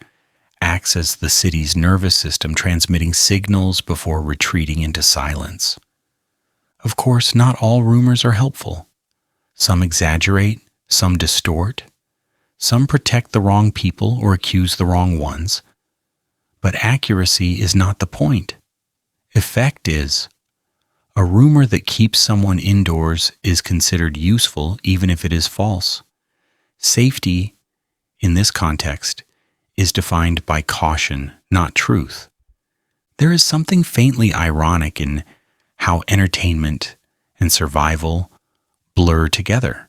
Speaker 1: acts as the city's nervous system, transmitting signals before retreating into silence. Of course, not all rumors are helpful. Some exaggerate, some distort, some protect the wrong people or accuse the wrong ones. But accuracy is not the point. Effect is. A rumor that keeps someone indoors is considered useful even if it is false. Safety, in this context, is defined by caution, not truth. There is something faintly ironic in how entertainment and survival blur together.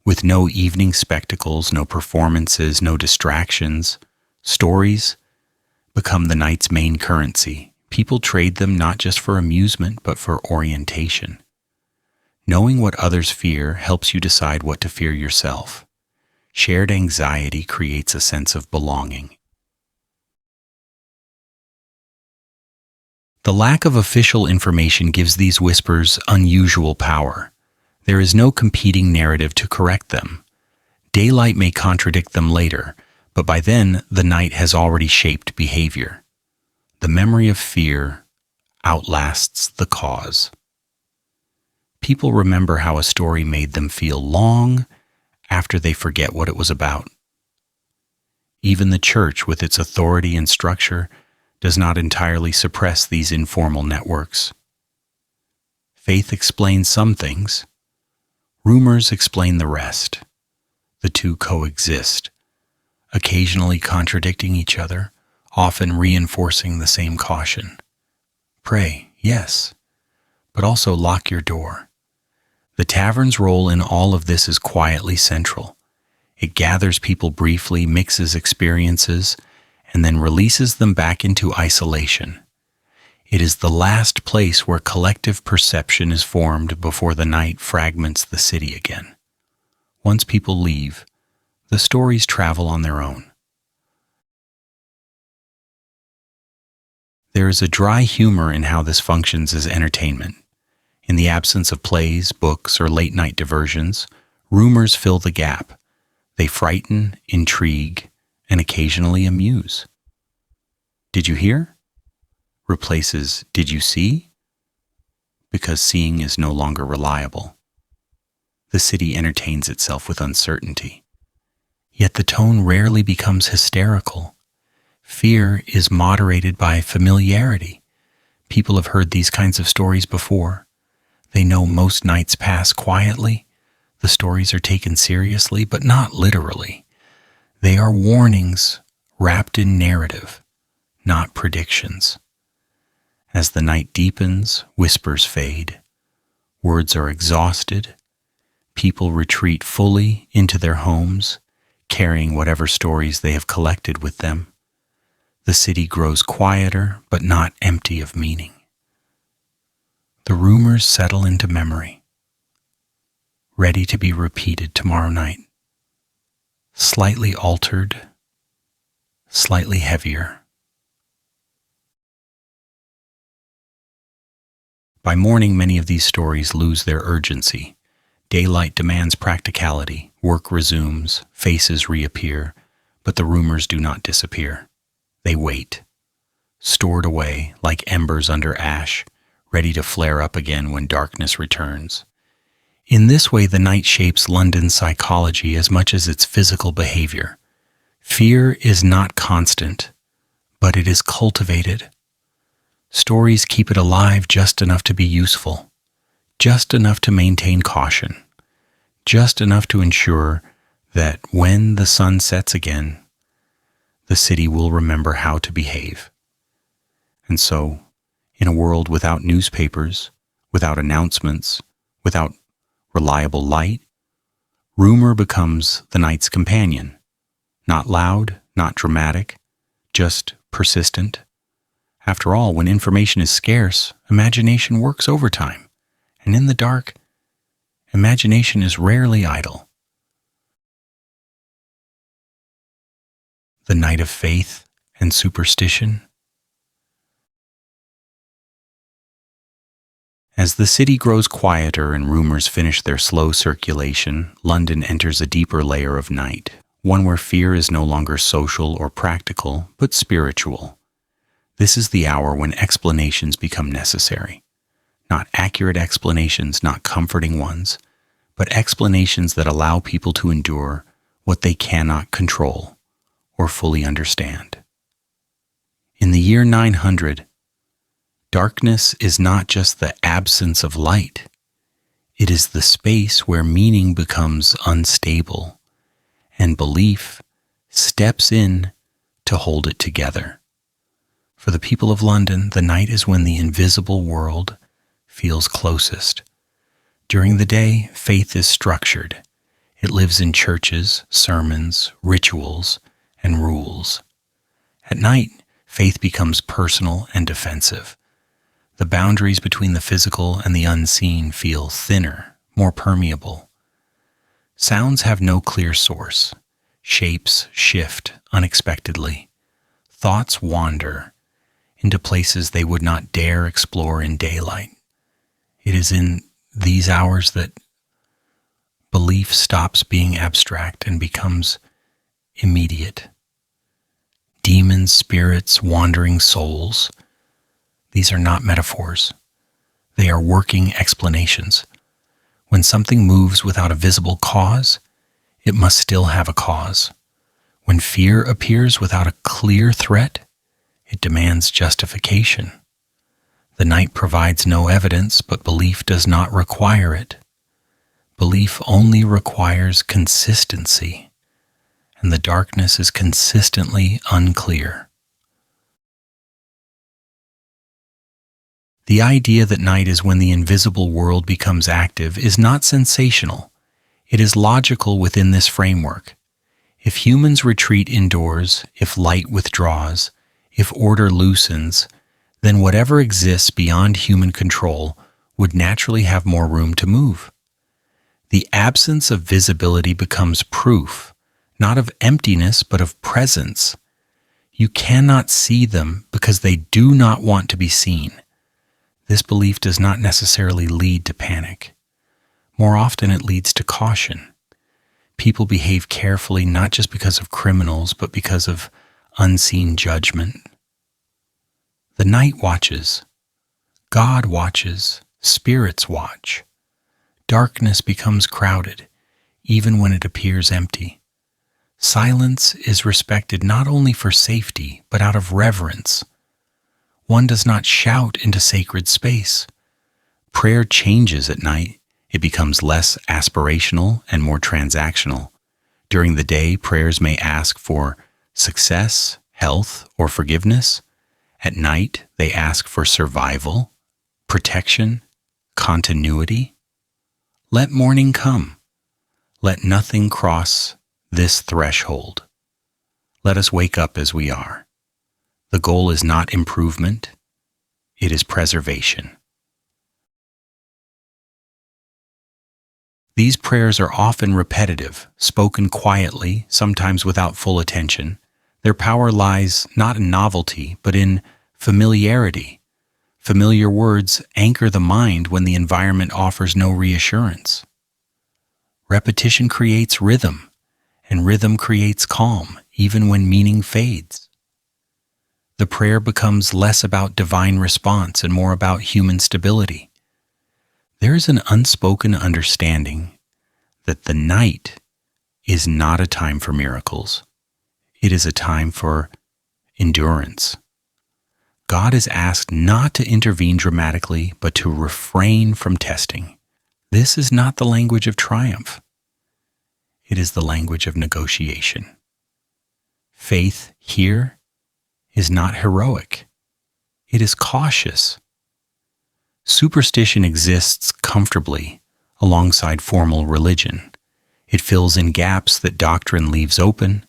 Speaker 1: With no evening spectacles, no performances, no distractions, stories become the night's main currency. People trade them not just for amusement, but for orientation. Knowing what others fear helps you decide what to fear yourself. Shared anxiety creates a sense of belonging. The lack of official information gives these whispers unusual power. There is no competing narrative to correct them. Daylight may contradict them later, but by then the night has already shaped behavior. The memory of fear outlasts the cause. People remember how a story made them feel long after they forget what it was about. Even the church, with its authority and structure, does not entirely suppress these informal networks. Faith explains some things. Rumors explain the rest. The two coexist, occasionally contradicting each other, often reinforcing the same caution. Pray, yes, but also lock your door. The tavern's role in all of this is quietly central. It gathers people briefly, mixes experiences, and then releases them back into isolation. It is the last place where collective perception is formed before the night fragments the city again. Once people leave, the stories travel on their own. There is a dry humor in how this functions as entertainment. In the absence of plays, books, or late-night diversions, rumors fill the gap. They frighten, intrigue, and occasionally amuse. Did you hear? Replaces did you see? Because seeing is no longer reliable. The city entertains itself with uncertainty. Yet the tone rarely becomes hysterical. Fear is moderated by familiarity. People have heard these kinds of stories before. They know most nights pass quietly. The stories are taken seriously, but not literally. They are warnings wrapped in narrative, not predictions. As the night deepens, whispers fade. Words are exhausted. People retreat fully into their homes, carrying whatever stories they have collected with them. The city grows quieter, but not empty of meaning. The rumors settle into memory, ready to be repeated tomorrow night. Slightly altered, slightly heavier. By morning, many of these stories lose their urgency. Daylight demands practicality, work resumes, faces reappear, but the rumors do not disappear. They wait, stored away like embers under ash, ready to flare up again when darkness returns. In this way, the night shapes London's psychology as much as its physical behavior. Fear is not constant, but it is cultivated. Stories keep it alive just enough to be useful, just enough to maintain caution, just enough to ensure that when the sun sets again, the city will remember how to behave. And so, in a world without newspapers, without announcements, without reliable light, rumor becomes the night's companion. Not loud, not dramatic, just persistent. After all, when information is scarce, imagination works overtime. And in the dark, imagination is rarely idle. The night of faith and superstition. As the city grows quieter and rumors finish their slow circulation, London enters a deeper layer of night, one where fear is no longer social or practical, but spiritual. This is the hour when explanations become necessary. Not accurate explanations, not comforting ones, but explanations that allow people to endure what they cannot control or fully understand. In the year 900, darkness is not just the absence of light. It is the space where meaning becomes unstable and belief steps in to hold it together. For the people of London, the night is when the invisible world feels closest. During the day, faith is structured. It lives in churches, sermons, rituals, and rules. At night, faith becomes personal and defensive. The boundaries between the physical and the unseen feel thinner, more permeable. Sounds have no clear source. Shapes shift unexpectedly. Thoughts wander into places they would not dare explore in daylight. It is in these hours that belief stops being abstract and becomes immediate. Demons, spirits, wandering souls, these are not metaphors. They are working explanations. When something moves without a visible cause, it must still have a cause. When fear appears without a clear threat, it demands justification. The night provides no evidence, but belief does not require it. Belief only requires consistency, and the darkness is consistently unclear. The idea that night is when the invisible world becomes active is not sensational. It is logical within this framework. If humans retreat indoors, if light withdraws, if order loosens, then whatever exists beyond human control would naturally have more room to move. The absence of visibility becomes proof, not of emptiness, but of presence. You cannot see them because they do not want to be seen. This belief does not necessarily lead to panic. More often it leads to caution. People behave carefully not just because of criminals, but because of unseen judgment. The night watches. God watches. Spirits watch. Darkness becomes crowded, even when it appears empty. Silence is respected not only for safety, but out of reverence. One does not shout into sacred space. Prayer changes at night. It becomes less aspirational and more transactional. During the day, prayers may ask for success, health, or forgiveness. At night, they ask for survival, protection, continuity. Let morning come. Let nothing cross this threshold. Let us wake up as we are. The goal is not improvement, it is preservation. These prayers are often repetitive, spoken quietly, sometimes without full attention. Their power lies not in novelty, but in familiarity. Familiar words anchor the mind when the environment offers no reassurance. Repetition creates rhythm, and rhythm creates calm, even when meaning fades. The prayer becomes less about divine response and more about human stability. There is an unspoken understanding that the night is not a time for miracles. It is a time for endurance. God is asked not to intervene dramatically, but to refrain from testing. This is not the language of triumph. It is the language of negotiation. Faith here is not heroic. It is cautious. Superstition exists comfortably alongside formal religion. It fills in gaps that doctrine leaves open.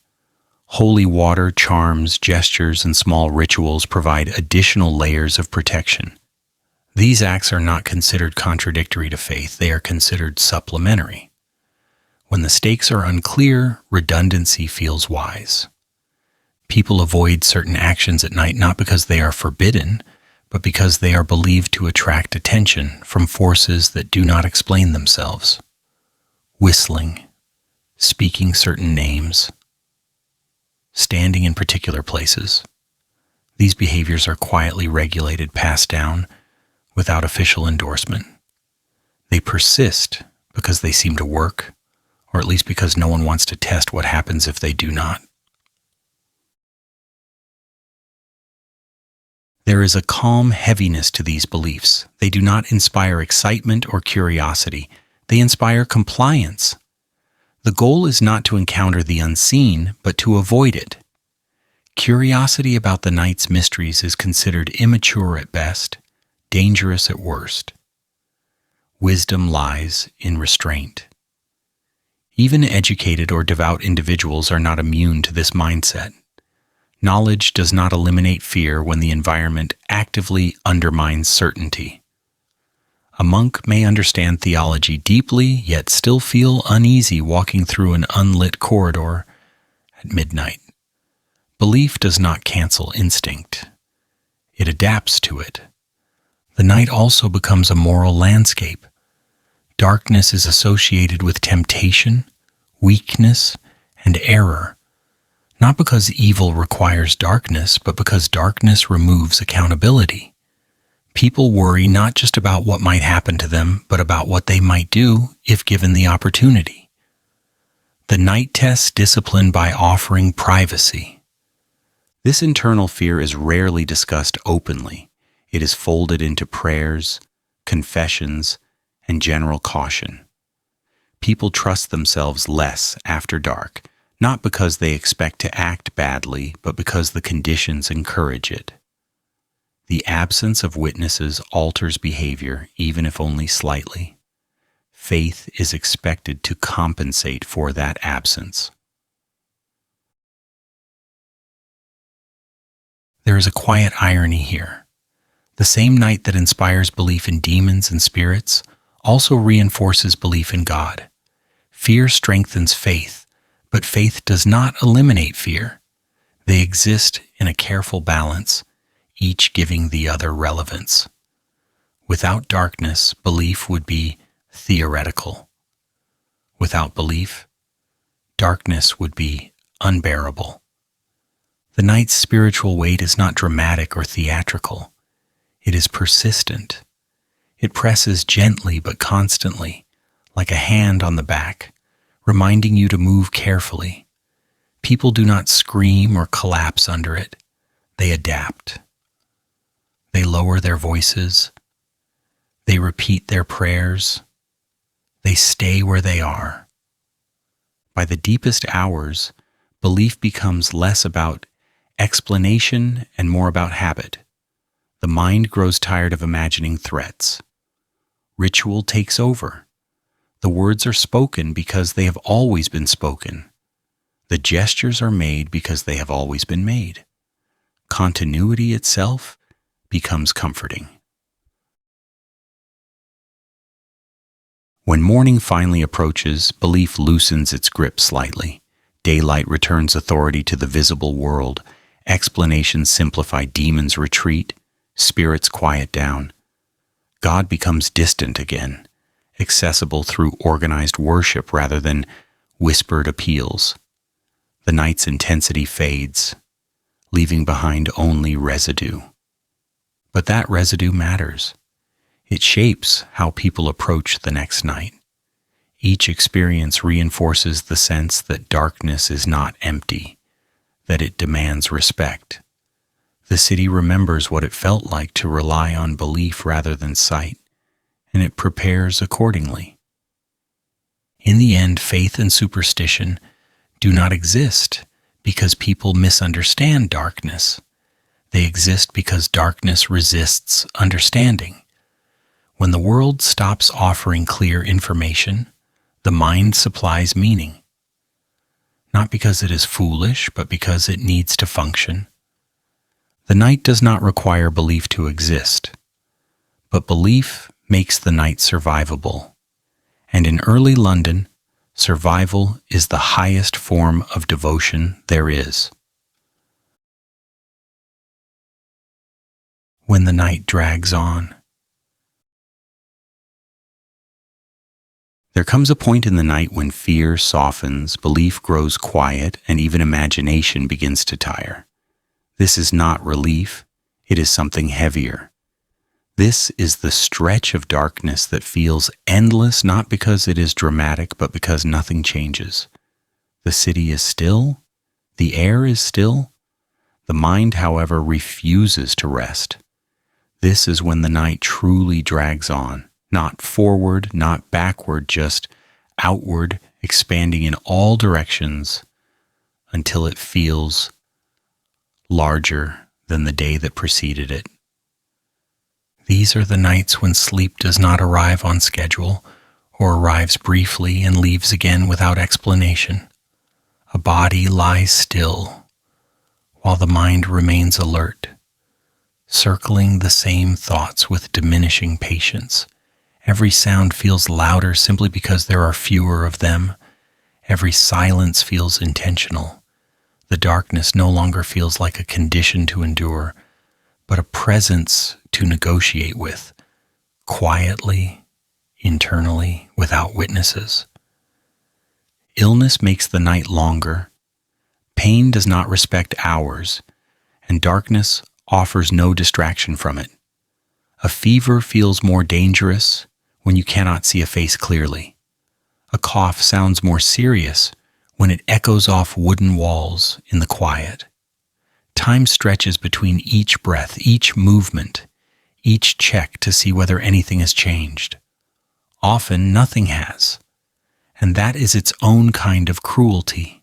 Speaker 1: Holy water, charms, gestures, and small rituals provide additional layers of protection. These acts are not considered contradictory to faith, they are considered supplementary. When the stakes are unclear, redundancy feels wise. People avoid certain actions at night not because they are forbidden, but because they are believed to attract attention from forces that do not explain themselves. Whistling, speaking certain names, standing in particular places. These behaviors are quietly regulated, passed down, without official endorsement. They persist because they seem to work, or at least because no one wants to test what happens if they do not. There is a calm heaviness to these beliefs. They do not inspire excitement or curiosity. They inspire compliance. The goal is not to encounter the unseen, but to avoid it. Curiosity about the night's mysteries is considered immature at best, dangerous at worst. Wisdom lies in restraint. Even educated or devout individuals are not immune to this mindset. Knowledge does not eliminate fear when the environment actively undermines certainty. A monk may understand theology deeply, yet still feel uneasy walking through an unlit corridor at midnight. Belief does not cancel instinct. It adapts to it. The night also becomes a moral landscape. Darkness is associated with temptation, weakness, and error. Not because evil requires darkness, but because darkness removes accountability. People worry not just about what might happen to them, but about what they might do if given the opportunity. The night tests discipline by offering privacy. This internal fear is rarely discussed openly. It is folded into prayers, confessions, and general caution. People trust themselves less after dark, not because they expect to act badly, but because the conditions encourage it. The absence of witnesses alters behavior, even if only slightly. Faith is expected to compensate for that absence. There is a quiet irony here. The same night that inspires belief in demons and spirits also reinforces belief in God. Fear strengthens faith, but faith does not eliminate fear. They exist in a careful balance, each giving the other relevance. Without darkness, belief would be theoretical. Without belief, darkness would be unbearable. The night's spiritual weight is not dramatic or theatrical. It is persistent. It presses gently but constantly, like a hand on the back, reminding you to move carefully. People do not scream or collapse under it. They adapt. They lower their voices. They repeat their prayers. They stay where they are. By the deepest hours, belief becomes less about explanation and more about habit. The mind grows tired of imagining threats. Ritual takes over. The words are spoken because they have always been spoken. The gestures are made because they have always been made. Continuity itself becomes comforting. When morning finally approaches, belief loosens its grip slightly. Daylight returns authority to the visible world. Explanations simplify, demons retreat, spirits quiet down. God becomes distant again, accessible through organized worship rather than whispered appeals. The night's intensity fades, leaving behind only residue. But that residue matters. It shapes how people approach the next night. Each experience reinforces the sense that darkness is not empty, that it demands respect. The city remembers what it felt like to rely on belief rather than sight, and it prepares accordingly. In the end, faith and superstition do not exist because people misunderstand darkness. They exist because darkness resists understanding. When the world stops offering clear information, the mind supplies meaning. Not because it is foolish, but because it needs to function. The night does not require belief to exist, but belief makes the night survivable. And in early London, survival is the highest form of devotion there is. When the night drags on, There comes a point in the night when fear softens, belief grows quiet, and even imagination begins to tire. This is not relief, it is something heavier. This is the stretch of darkness that feels endless, not because it is dramatic, but because nothing changes. The city is still, the air is still. The mind, however, refuses to rest. This is when the night truly drags on, not forward, not backward, just outward, expanding in all directions until it feels larger than the day that preceded it. These are the nights when sleep does not arrive on schedule or arrives briefly and leaves again without explanation. A body lies still while the mind remains alert, circling the same thoughts with diminishing patience. Every sound feels louder simply because there are fewer of them. Every silence feels intentional. The darkness no longer feels like a condition to endure, but a presence to negotiate with, quietly, internally, without witnesses. Illness makes the night longer. Pain does not respect hours, and darkness offers no distraction from it. A fever feels more dangerous when you cannot see a face clearly. A cough sounds more serious when it echoes off wooden walls in the quiet. Time stretches between each breath, each movement, each check to see whether anything has changed. Often nothing has, and that is its own kind of cruelty.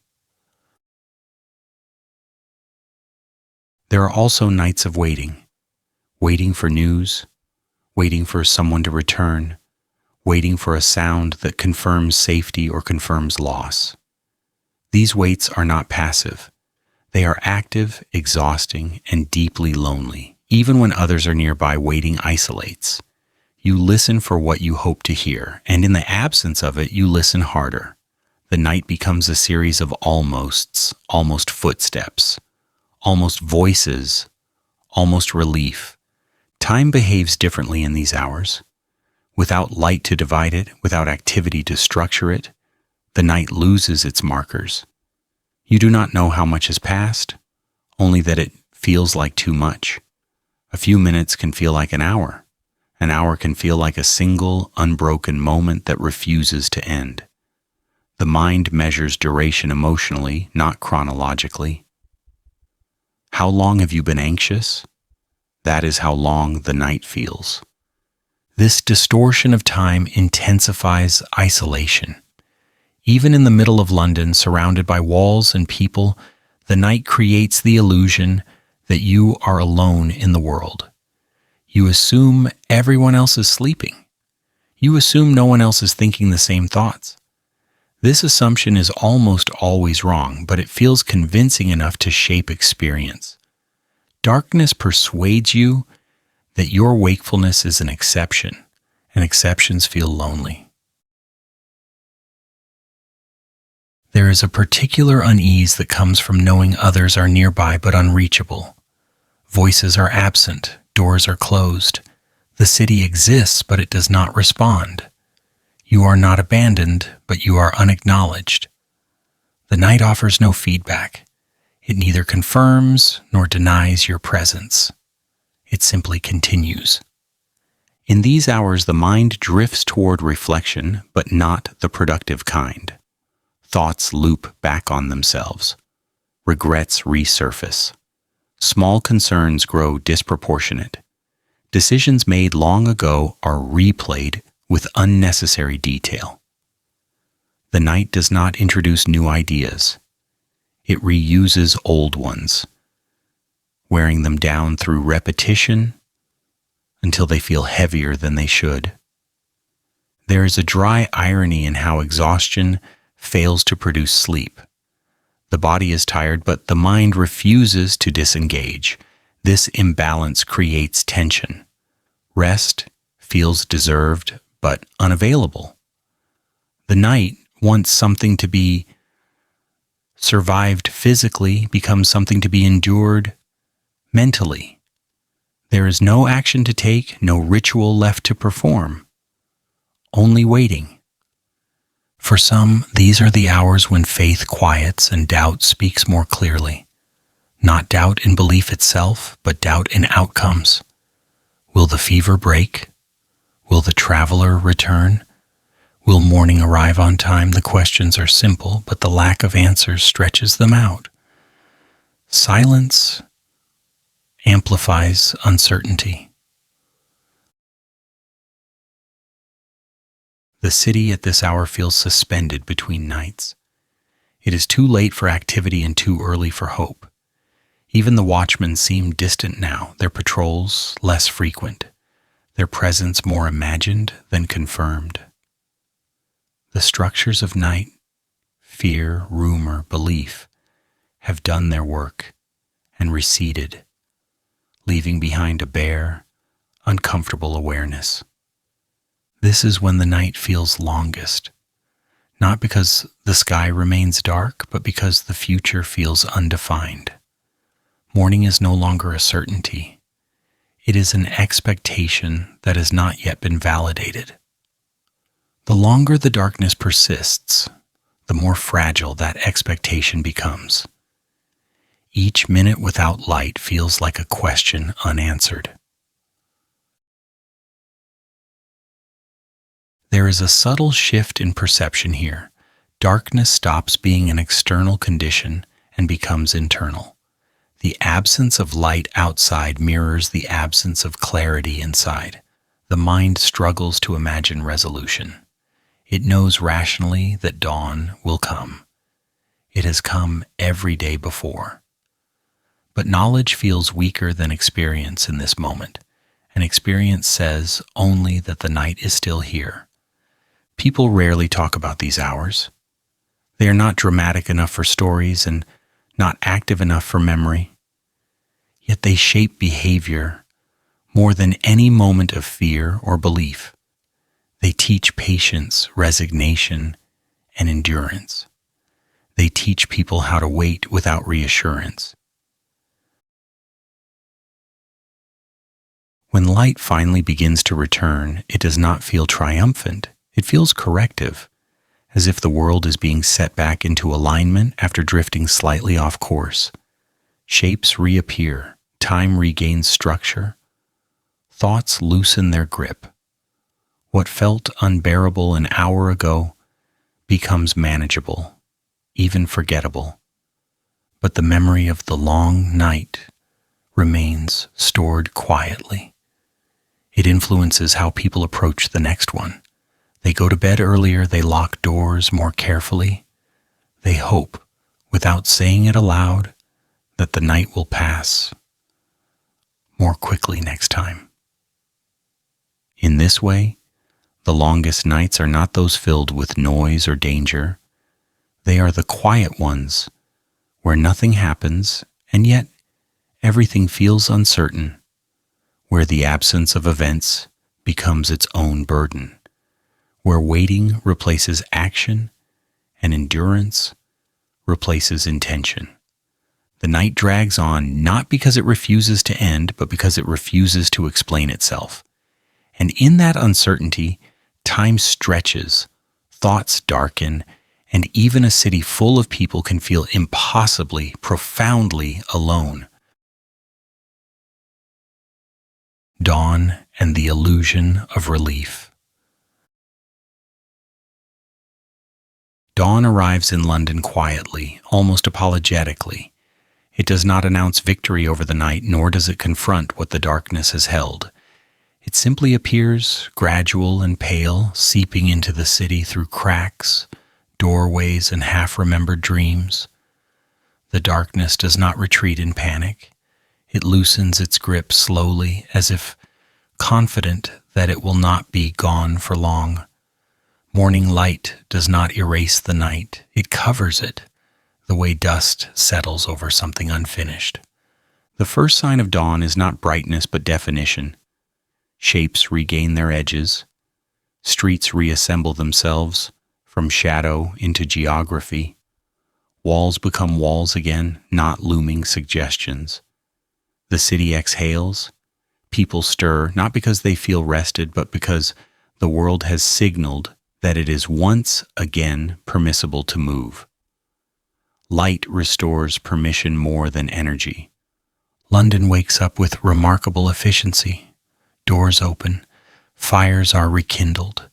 Speaker 1: There are also nights of waiting for news, waiting for someone to return, waiting for a sound that confirms safety or confirms loss. These waits are not passive. They are active, exhausting, and deeply lonely. Even when others are nearby, waiting isolates. You listen for what you hope to hear, and in the absence of it, you listen harder. The night becomes a series of almosts, almost footsteps, almost voices, almost relief. Time behaves differently in these hours. Without light to divide it, without activity to structure it, the night loses its markers. You do not know how much has passed, only that it feels like too much. A few minutes can feel like an hour. An hour can feel like a single, unbroken moment that refuses to end. The mind measures duration emotionally, not chronologically. How long have you been anxious? That is how long the night feels. This distortion of time intensifies isolation. Even in the middle of London, surrounded by walls and people, the night creates the illusion that you are alone in the world. You assume everyone else is sleeping. You assume no one else is thinking the same thoughts. This assumption is almost always wrong, but it feels convincing enough to shape experience. Darkness persuades you that your wakefulness is an exception, and exceptions feel lonely. There is a particular unease that comes from knowing others are nearby but unreachable. Voices are absent, doors are closed. The city exists, but it does not respond. You are not abandoned, but you are unacknowledged. The night offers no feedback. It neither confirms nor denies your presence. It simply continues. In these hours, the mind drifts toward reflection, but not the productive kind. Thoughts loop back on themselves. Regrets resurface. Small concerns grow disproportionate. Decisions made long ago are replayed with unnecessary detail. The night does not introduce new ideas. It reuses old ones, wearing them down through repetition until they feel heavier than they should. There is a dry irony in how exhaustion fails to produce sleep. The body is tired, but the mind refuses to disengage. This imbalance creates tension. Rest feels deserved, but unavailable. The night, once something to be survived physically, becomes something to be endured mentally. There is no action to take, no ritual left to perform. Only waiting. For some, these are the hours when faith quiets and doubt speaks more clearly. Not doubt in belief itself, but doubt in outcomes. Will the fever break? Will the traveler return? Will morning arrive on time? The questions are simple, but the lack of answers stretches them out. Silence amplifies uncertainty. The city at this hour feels suspended between nights. It is too late for activity and too early for hope. Even the watchmen seem distant now, their patrols less frequent, their presence more imagined than confirmed. The structures of night, fear, rumor, belief, have done their work and receded, leaving behind a bare, uncomfortable awareness. This is when the night feels longest, not because the sky remains dark, but because the future feels undefined. Morning is no longer a certainty. It is an expectation that has not yet been validated. The longer the darkness persists, the more fragile that expectation becomes. Each minute without light feels like a question unanswered. There is a subtle shift in perception here. Darkness stops being an external condition and becomes internal. The absence of light outside mirrors the absence of clarity inside. The mind struggles to imagine resolution. It knows rationally that dawn will come. It has come every day before. But knowledge feels weaker than experience in this moment, and experience says only that the night is still here. People rarely talk about these hours. They are not dramatic enough for stories and not active enough for memory. Yet they shape behavior more than any moment of fear or belief. They teach patience, resignation, and endurance. They teach people how to wait without reassurance. When light finally begins to return, it does not feel triumphant. It feels corrective, as if the world is being set back into alignment after drifting slightly off course. Shapes reappear, time regains structure, thoughts loosen their grip. What felt unbearable an hour ago becomes manageable, even forgettable. But the memory of the long night remains stored quietly. It influences how people approach the next one. They go to bed earlier, they lock doors more carefully. They hope, without saying it aloud, that the night will pass more quickly next time. In this way, the longest nights are not those filled with noise or danger. They are the quiet ones, where nothing happens, and yet everything feels uncertain, where the absence of events becomes its own burden, where waiting replaces action and endurance replaces intention. The night drags on not because it refuses to end, but because it refuses to explain itself. And in that uncertainty, time stretches, thoughts darken, and even a city full of people can feel impossibly, profoundly alone. Dawn and the illusion of relief. Dawn arrives in London quietly, almost apologetically. It does not announce victory over the night, nor does it confront what the darkness has held. It simply appears, gradual and pale, seeping into the city through cracks, doorways, and half-remembered dreams. The darkness does not retreat in panic. It loosens its grip slowly, as if confident that it will not be gone for long. Morning light does not erase the night. It covers it, the way dust settles over something unfinished. The first sign of dawn is not brightness but definition. Shapes regain their edges. Streets reassemble themselves from shadow into geography. Walls become walls again, not looming suggestions. The city exhales. People stir, not because they feel rested, but because the world has signaled that it is once again permissible to move. Light restores permission more than energy. London wakes up with remarkable efficiency. Doors open, fires are rekindled,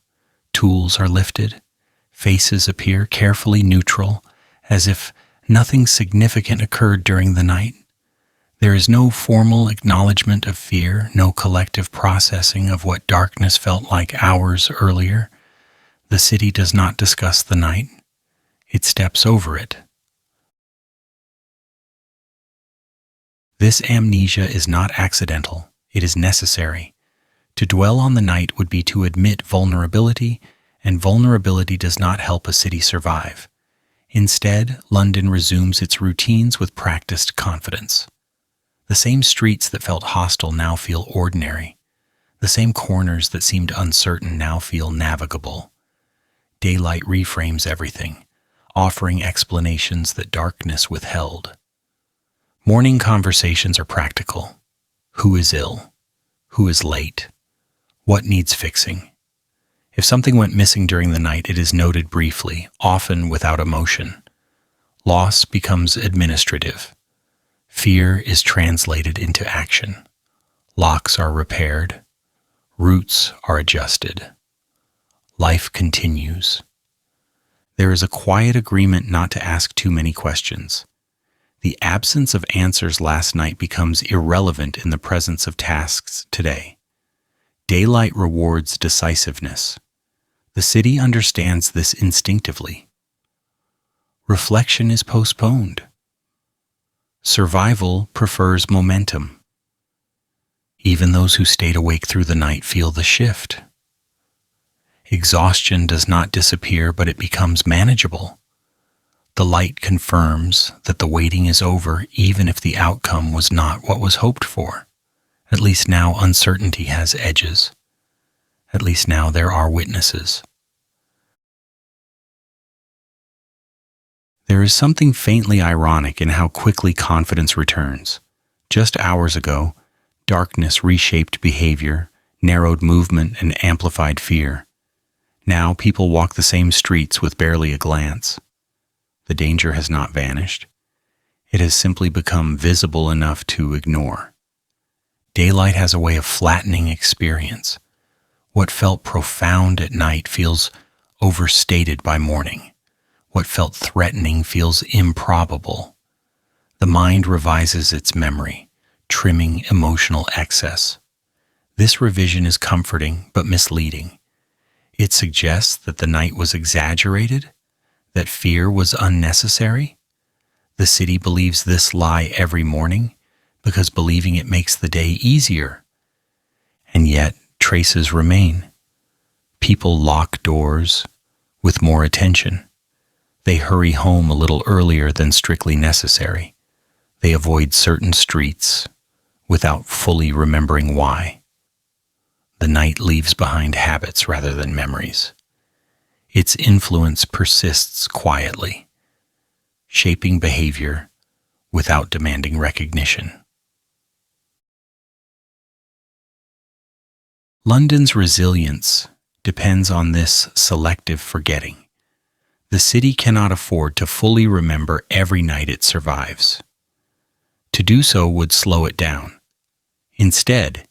Speaker 1: tools are lifted, faces appear carefully neutral, as if nothing significant occurred during the night. There is no formal acknowledgement of fear, no collective processing of what darkness felt like hours earlier. The city does not discuss the night. It steps over it. This amnesia is not accidental. It is necessary. To dwell on the night would be to admit vulnerability, and vulnerability does not help a city survive. Instead, London resumes its routines with practiced confidence. The same streets that felt hostile now feel ordinary. The same corners that seemed uncertain now feel navigable. Daylight reframes everything, offering explanations that darkness withheld. Morning conversations are practical. Who is ill? Who is late? What needs fixing? If something went missing during the night, it is noted briefly, often without emotion. Loss becomes administrative. Fear is translated into action. Locks are repaired. Routes are adjusted. Life continues. There is a quiet agreement not to ask too many questions. The absence of answers last night becomes irrelevant in the presence of tasks today. Daylight rewards decisiveness. The city understands this instinctively. Reflection is postponed. Survival prefers momentum. Even those who stayed awake through the night feel the shift. Exhaustion does not disappear, but it becomes manageable. The light confirms that the waiting is over, even if the outcome was not what was hoped for. At least now uncertainty has edges. At least now there are witnesses. There is something faintly ironic in how quickly confidence returns. Just hours ago, darkness reshaped behavior, narrowed movement, and amplified fear. Now people walk the same streets with barely a glance. The danger has not vanished. It has simply become visible enough to ignore. Daylight has a way of flattening experience. What felt profound at night feels overstated by morning. What felt threatening feels improbable. The mind revises its memory, trimming emotional excess. This revision is comforting but misleading. It suggests that the night was exaggerated, that fear was unnecessary. The city believes this lie every morning because believing it makes the day easier. And yet, traces remain. People lock doors with more attention. They hurry home a little earlier than strictly necessary. They avoid certain streets without fully remembering why. The night leaves behind habits rather than memories. Its influence persists quietly, shaping behavior without demanding recognition. London's resilience depends on this selective forgetting. The city cannot afford to fully remember every night it survives. To do so would slow it down. Instead,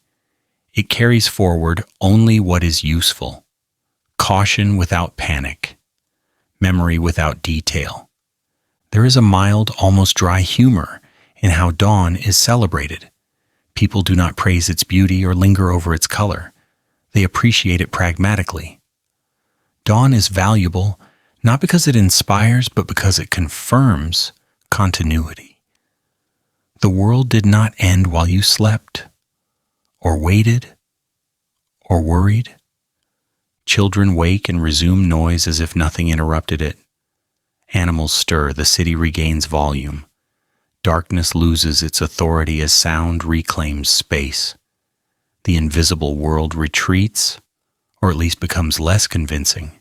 Speaker 1: it carries forward only what is useful. Caution without panic. Memory without detail. There is a mild, almost dry humor in how dawn is celebrated. People do not praise its beauty or linger over its color. They appreciate it pragmatically. Dawn is valuable not because it inspires, but because it confirms continuity. The world did not end while you slept, or waited, or worried. Children wake and resume noise as if nothing interrupted it. Animals stir, the city regains volume. Darkness loses its authority as sound reclaims space. The invisible world retreats, or at least becomes less convincing.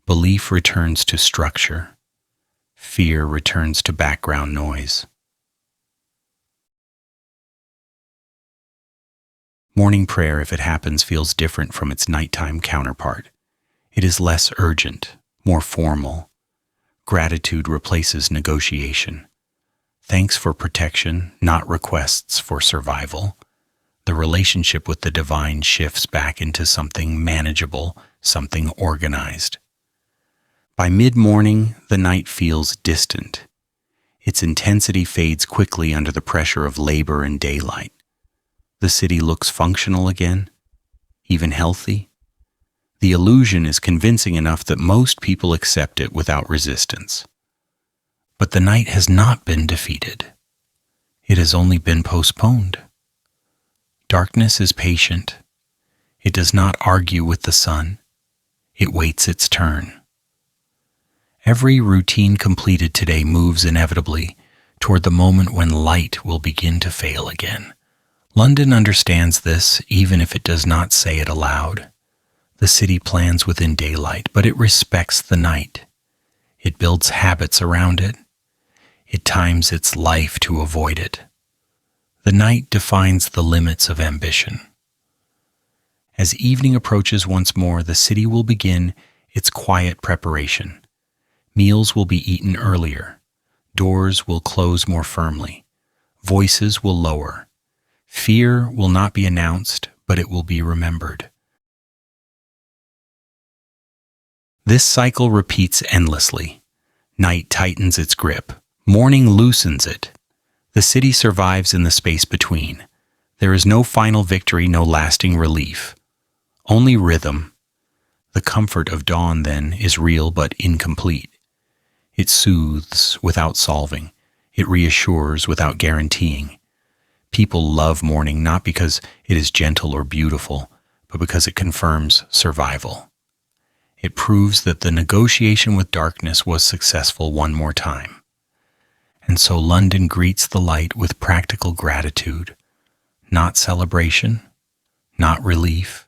Speaker 1: Belief returns to structure. Fear returns to background noise. Morning prayer, if it happens, feels different from its nighttime counterpart. It is less urgent, more formal. Gratitude replaces negotiation. Thanks for protection, not requests for survival. The relationship with the divine shifts back into something manageable, something organized. By mid-morning, the night feels distant. Its intensity fades quickly under the pressure of labor and daylight. The city looks functional again, even healthy. The illusion is convincing enough that most people accept it without resistance. But the night has not been defeated. It has only been postponed. Darkness is patient. It does not argue with the sun. It waits its turn. Every routine completed today moves inevitably toward the moment when light will begin to fail again. London understands this, even if it does not say it aloud. The city plans within daylight, but it respects the night. It builds habits around it. It times its life to avoid it. The night defines the limits of ambition. As evening approaches once more, the city will begin its quiet preparation. Meals will be eaten earlier. Doors will close more firmly. Voices will lower. Fear will not be announced, but it will be remembered. This cycle repeats endlessly. Night tightens its grip. Morning loosens it. The city survives in the space between. There is no final victory, no lasting relief. Only rhythm. The comfort of dawn, then, is real but incomplete. It soothes without solving. It reassures without guaranteeing. People love morning not because it is gentle or beautiful, but because it confirms survival. It proves that the negotiation with darkness was successful one more time. And so London greets the light with practical gratitude, not celebration, not relief,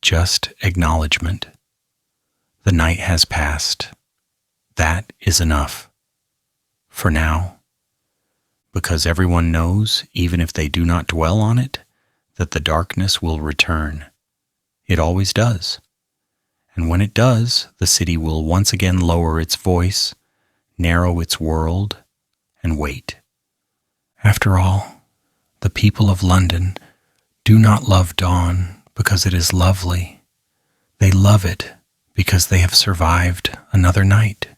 Speaker 1: just acknowledgement. The night has passed. That is enough. For now. Because everyone knows, even if they do not dwell on it, that the darkness will return. It always does. And when it does, the city will once again lower its voice, narrow its world, and wait. After all, the people of London do not love dawn because it is lovely. They love it because they have survived another night.